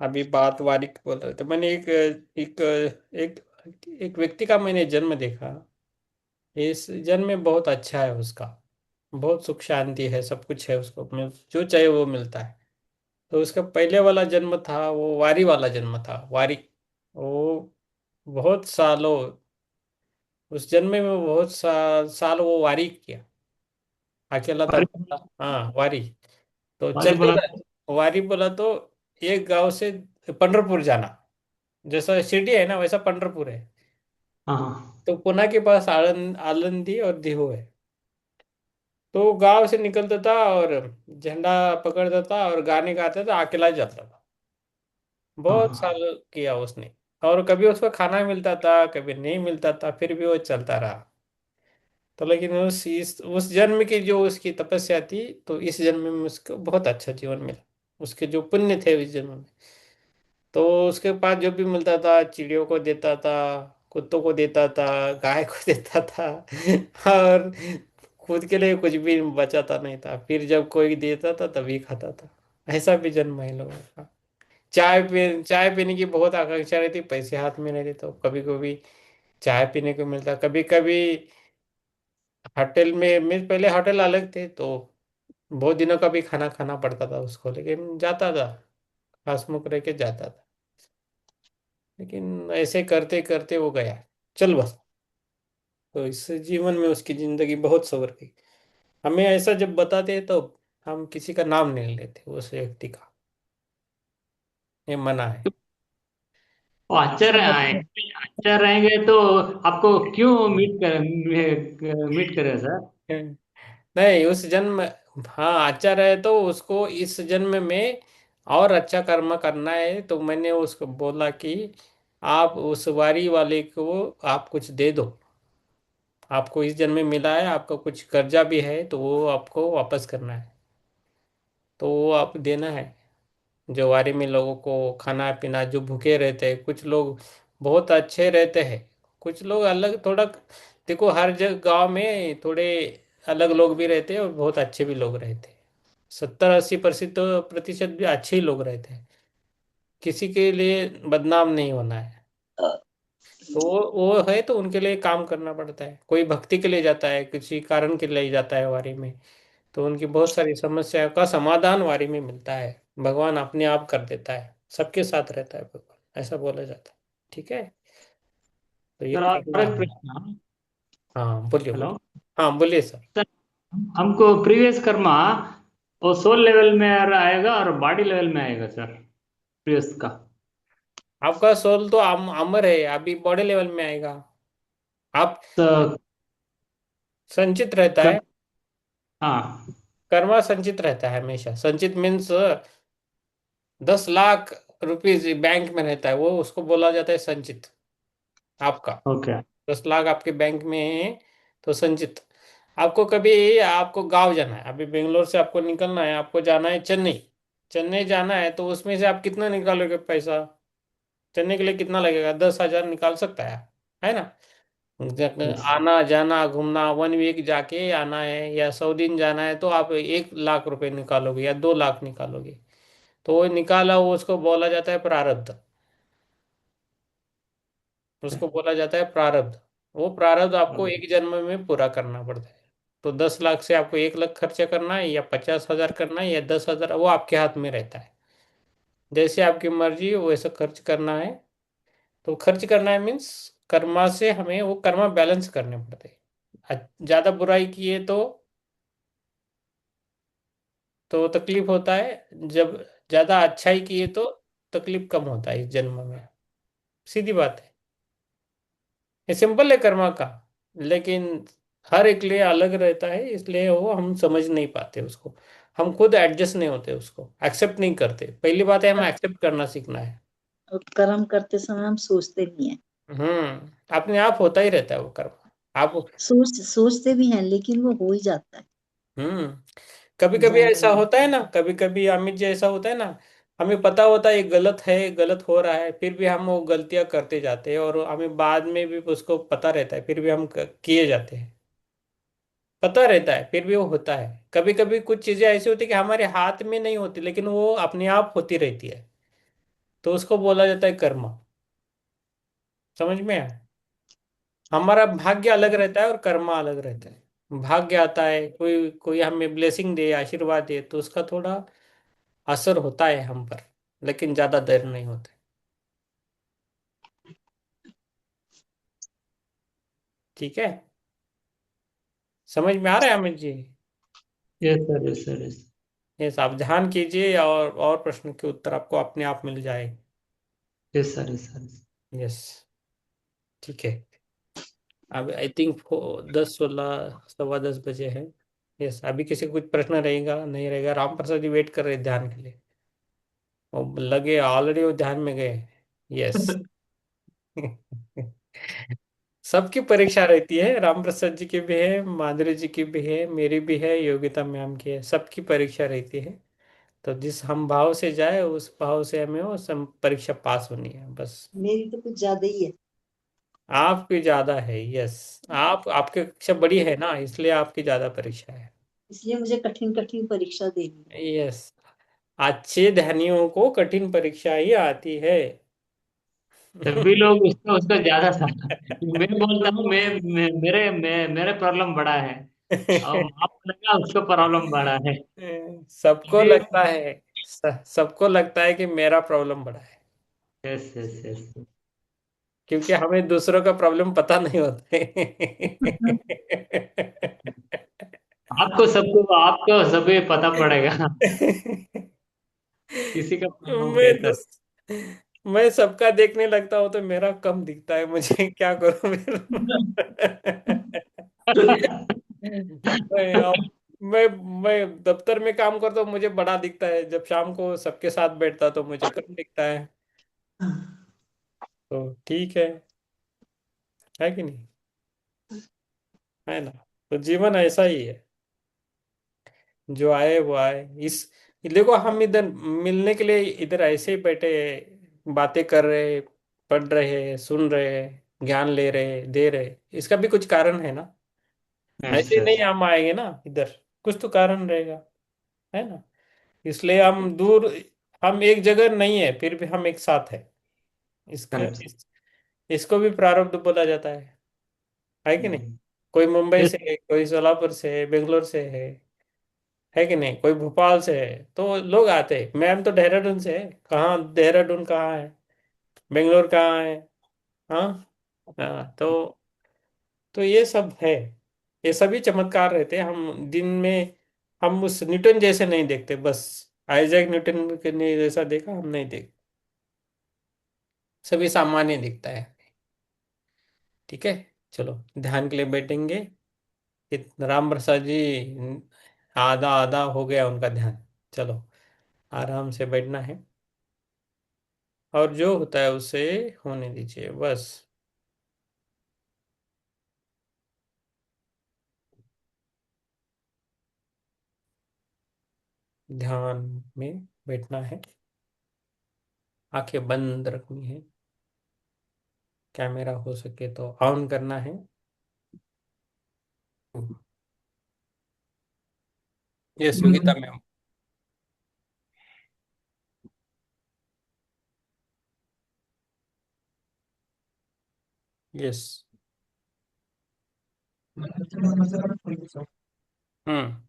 Speaker 1: अभी बात वारिक बोल रहे थे, मैंने एक एक व्यक्ति का मैंने जन्म देखा। इस जन्म में बहुत अच्छा है उसका, बहुत सुख शांति है, सब कुछ है उसको, जो चाहिए वो मिलता है। तो उसका पहले वाला जन्म था, वो वारी वाला जन्म था, वारी। वो बहुत सालों, उस जन्म में वो बहुत साल वो वारी किया, अकेला था
Speaker 4: वारी।
Speaker 1: बंदा। हाँ, वारी। तो
Speaker 4: वारी
Speaker 1: चलते
Speaker 4: बोला।
Speaker 1: रहे। वारी बोला तो एक गांव से पंढरपुर जाना। जैसा शिरडी है ना वैसा पंढरपुर है।
Speaker 4: हाँ हाँ
Speaker 1: तो पुणे के पास आळंदी और देहू है। तो गांव से निकलता था और झंडा पकड़ता था और गाने गाता था, अकेला जाता था।
Speaker 4: हाँ
Speaker 1: बहुत
Speaker 4: हाँ।
Speaker 1: साल किया उसने। और कभी उसको खाना मिलता था, कभी नहीं मिलता था, फिर भी वो चलता रहा। तो लेकिन उस जन्म की जो उसकी तपस्या थी, तो इस जन्म में उसको बहुत अच्छा जीवन मिला। उसके जो पुण्य थे इस जन्म में, तो उसके पास जो भी मिलता था चिड़ियों को देता था, कुत्तों को देता था, गाय को देता था। और खुद के लिए कुछ भी बचाता नहीं था, फिर जब कोई देता था तभी खाता था। ऐसा भी जन्म है लोगों का। चाय पीने की बहुत आकांक्षा रहती, पैसे हाथ में नहीं रहते तो कभी कभी चाय पीने को मिलता। कभी कभी होटल में पहले होटल अलग थे, तो बहुत दिनों का भी खाना खाना पड़ता था उसको, लेकिन जाता था, हंसमुख रह के जाता था। लेकिन ऐसे करते करते वो गया, चल बस। तो इस जीवन में उसकी जिंदगी बहुत सवर गई। हमें ऐसा जब बताते हैं तो हम किसी का नाम नहीं लेते उस व्यक्ति का, ये मना है।
Speaker 4: वो अच्छा रहे, अच्छा रहेंगे तो आपको क्यों मीट करे सर?
Speaker 1: नहीं उस जन्म, हाँ अच्छा रहे तो उसको इस जन्म में और अच्छा कर्म करना है। तो मैंने उसको बोला कि आप उस वारी वाले को आप कुछ दे दो। आपको इस जन्म में मिला है, आपका कुछ कर्जा भी है, तो वो आपको वापस करना है। तो वो आप देना है। जवारी में लोगों को खाना पीना, जो भूखे रहते हैं, कुछ लोग बहुत अच्छे रहते हैं, कुछ लोग अलग थोड़ा। देखो हर जगह गांव में थोड़े अलग लोग भी रहते हैं और बहुत अच्छे भी लोग रहते हैं। 70-80% तो प्रतिशत भी अच्छे ही लोग रहते हैं। किसी के लिए बदनाम नहीं होना है। तो वो है तो उनके लिए काम करना पड़ता है। कोई भक्ति के लिए जाता है, किसी कारण के लिए जाता है वारी में, तो उनकी बहुत सारी समस्या का समाधान वारी में मिलता है। भगवान अपने आप कर देता है, सबके साथ रहता है भगवान, ऐसा बोला जाता है। ठीक है, तो ये
Speaker 4: सर और
Speaker 1: करना
Speaker 4: एक
Speaker 1: है।
Speaker 4: प्रश्न।
Speaker 1: हाँ बोलिए
Speaker 4: हेलो
Speaker 1: बोलिए। हाँ बोलिए सर।
Speaker 4: सर, हमको प्रीवियस कर्मा वो सोल लेवल में आएगा और बॉडी लेवल में आएगा सर, प्रीवियस का?
Speaker 1: आपका सोल तो अमर है, अभी बॉडी लेवल में आएगा। आप
Speaker 4: तो
Speaker 1: संचित रहता
Speaker 4: कर,
Speaker 1: है।
Speaker 4: हाँ।
Speaker 1: कर्मा संचित रहता है हमेशा। संचित मीन्स 10 लाख रुपीज बैंक में रहता है, वो उसको बोला जाता है संचित। आपका
Speaker 4: ओके।
Speaker 1: 10 लाख आपके बैंक में है, तो संचित। आपको कभी आपको गांव जाना है, अभी बेंगलोर से आपको निकलना है, आपको जाना है चेन्नई। चेन्नई जाना है तो उसमें से आप कितना निकालोगे पैसा? चेन्नई के लिए कितना लगेगा? 10,000 निकाल सकता है ना?
Speaker 4: यस।
Speaker 1: आना जाना घूमना, 1 वीक जाके आना है या 100 दिन जाना है, तो आप 1 लाख रुपए निकालोगे या 2 लाख निकालोगे। तो वो निकाला, वो उसको बोला जाता है प्रारब्ध। उसको बोला जाता है प्रारब्ध। वो प्रारब्ध आपको एक जन्म में पूरा करना पड़ता है। तो 10 लाख से आपको 1 लाख खर्चा करना है या 50,000 करना है या 10,000, वो आपके हाथ में रहता है। जैसे आपकी मर्जी हो वैसा खर्च करना है। तो खर्च करना है मीन्स कर्मा से हमें वो कर्मा बैलेंस करने पड़ते हैं। ज्यादा बुराई किए तो तकलीफ होता है, जब ज्यादा अच्छाई किए तो तकलीफ कम होता है इस जन्म में। सीधी बात है। ये सिंपल है कर्मा का, लेकिन हर एक लिए अलग रहता है, इसलिए वो हम समझ नहीं पाते उसको। हम खुद एडजस्ट नहीं होते, उसको एक्सेप्ट नहीं करते। पहली बात है, हमें एक्सेप्ट करना सीखना है।
Speaker 2: और कर्म करते समय हम सोचते नहीं है।
Speaker 1: अपने आप होता ही रहता है वो कर्म। आप
Speaker 2: सोचते भी हैं लेकिन वो हो ही जाता है।
Speaker 1: हम्म कभी कभी
Speaker 2: ज्यादा
Speaker 1: ऐसा
Speaker 2: नहीं।
Speaker 1: होता है ना, कभी कभी अमित जी ऐसा होता है ना, हमें पता होता है ये गलत है, गलत हो रहा है, फिर भी हम वो गलतियां करते जाते हैं, और हमें बाद में भी उसको पता रहता है, फिर भी हम किए जाते हैं। पता रहता है फिर भी वो होता है। कभी कभी कुछ चीजें ऐसी होती है कि हमारे हाथ में नहीं होती, लेकिन वो अपने आप होती रहती है, तो उसको बोला जाता है कर्म। समझ में आया? हमारा भाग्य अलग रहता है और कर्म अलग रहता है। भाग्य आता है, कोई कोई हमें ब्लेसिंग दे, आशीर्वाद दे, तो उसका थोड़ा असर होता है हम पर, लेकिन ज्यादा देर नहीं होता। ठीक है, समझ में आ रहा है Amit ji?
Speaker 4: Yes sir, yes sir, yes.
Speaker 1: ये आप ध्यान कीजिए, और प्रश्न के उत्तर आपको अपने आप मिल जाए।
Speaker 4: Yes sir, yes sir.
Speaker 1: Yes, ठीक है। अब आई थिंक 10, 16, सवा 10 बजे है। यस, अभी किसी को कुछ प्रश्न रहेगा नहीं रहेगा? राम प्रसाद जी वेट कर रहे हैं ध्यान के लिए, वो लगे ऑलरेडी, वो ध्यान में गए। यस। सबकी परीक्षा रहती है, राम प्रसाद जी की भी है, माधुरी जी की भी है, मेरी भी है, योगिता मैम की है, सबकी परीक्षा रहती है। तो जिस हम भाव से जाए उस भाव से हमें वो सब परीक्षा पास होनी है बस।
Speaker 2: मेरी तो कुछ ज्यादा ही है,
Speaker 1: आपकी ज्यादा है, यस। आप, आपकी कक्षा बड़ी है ना, इसलिए आपकी ज्यादा परीक्षा है।
Speaker 2: इसलिए मुझे कठिन कठिन परीक्षा देनी है।
Speaker 1: यस, अच्छे ध्यानियों को कठिन परीक्षा ही आती है।
Speaker 4: सभी लोग उसका उसका ज्यादा था। मैं बोलता हूँ मेरे प्रॉब्लम बड़ा है, और आपको लगा उसका प्रॉब्लम बड़ा है।
Speaker 1: सबको लगता है, सबको लगता है कि मेरा प्रॉब्लम बड़ा है,
Speaker 4: यस यस यस।
Speaker 1: क्योंकि हमें दूसरों का प्रॉब्लम पता नहीं होता
Speaker 4: आपको सभी पता पड़ेगा किसी का प्रॉब्लम
Speaker 1: मैं
Speaker 4: कैसा।
Speaker 1: तो मैं सबका देखने लगता हूँ तो मेरा कम दिखता है, मुझे क्या करूँ मैं दफ्तर में काम करता हूँ, मुझे बड़ा दिखता है, जब शाम को सबके साथ बैठता तो मुझे कम दिखता है। तो ठीक है कि नहीं? है ना? तो जीवन ऐसा ही है, जो आए वो आए। इस देखो, हम इधर मिलने के लिए इधर ऐसे ही बैठे बातें कर रहे, पढ़ रहे, सुन रहे, ज्ञान ले रहे, दे रहे, इसका भी कुछ कारण है ना।
Speaker 4: यस
Speaker 1: ऐसे ही
Speaker 4: यस।
Speaker 1: नहीं हम आएंगे ना इधर, कुछ तो कारण रहेगा, है ना? इसलिए हम दूर, हम एक जगह नहीं है फिर भी हम एक साथ है। इसका
Speaker 4: करेक्ट।
Speaker 1: इसको भी प्रारब्ध बोला जाता है कि नहीं? कोई मुंबई
Speaker 4: यस।
Speaker 1: से है, कोई सोलापुर से है, बेंगलोर से है कि नहीं? कोई भोपाल से है, तो लोग आते हैं। मैम तो देहरादून से है, कहाँ देहरादून कहाँ है, बेंगलोर कहाँ है? हाँ, हाँ। तो ये सब है, ये सभी चमत्कार रहते हैं। हम दिन में हम उस न्यूटन जैसे नहीं देखते, बस आइजैक न्यूटन के ने जैसा देखा हम नहीं देख, सभी सामान्य दिखता है। ठीक है, चलो ध्यान के लिए बैठेंगे। राम प्रसाद जी आधा आधा हो गया उनका ध्यान। चलो आराम से बैठना है, और जो होता है उसे होने दीजिए बस। ध्यान में बैठना है, आंखें बंद रखनी है, कैमरा हो सके तो ऑन करना है। Yes Yogita ma'am. यस। हम्म,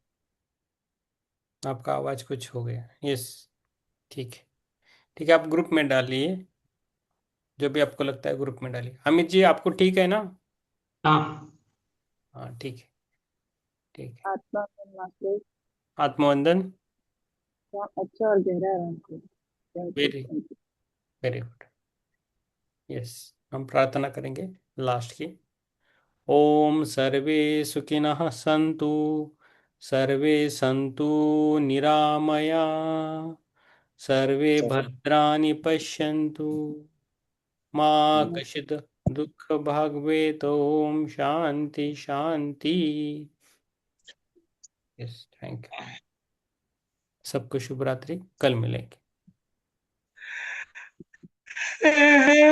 Speaker 1: आपका आवाज कुछ हो गया। यस, ठीक है। ठीक है, आप ग्रुप में डालिए, जो भी आपको लगता है ग्रुप में डालिए। अमित जी आपको ठीक है ना?
Speaker 4: हाँ।
Speaker 1: हाँ, ठीक है, ठीक है।
Speaker 7: आत्मा में मास्टर
Speaker 1: आत्मवंदन।
Speaker 7: का अच्छा और गहरा आराम करो। Thank you,
Speaker 1: very,
Speaker 7: thank you.
Speaker 1: Very good. Yes, हम प्रार्थना करेंगे लास्ट की। ओम सर्वे सुखिनः सन्तु, सर्वे सन्तु निरामया, सर्वे भद्राणि पश्यन्तु, मा कश्चित् दुःख भाग् भवेत्। ओम शांति शांति। Yes, thank you. सबको शुभ रात्रि, कल मिलेंगे।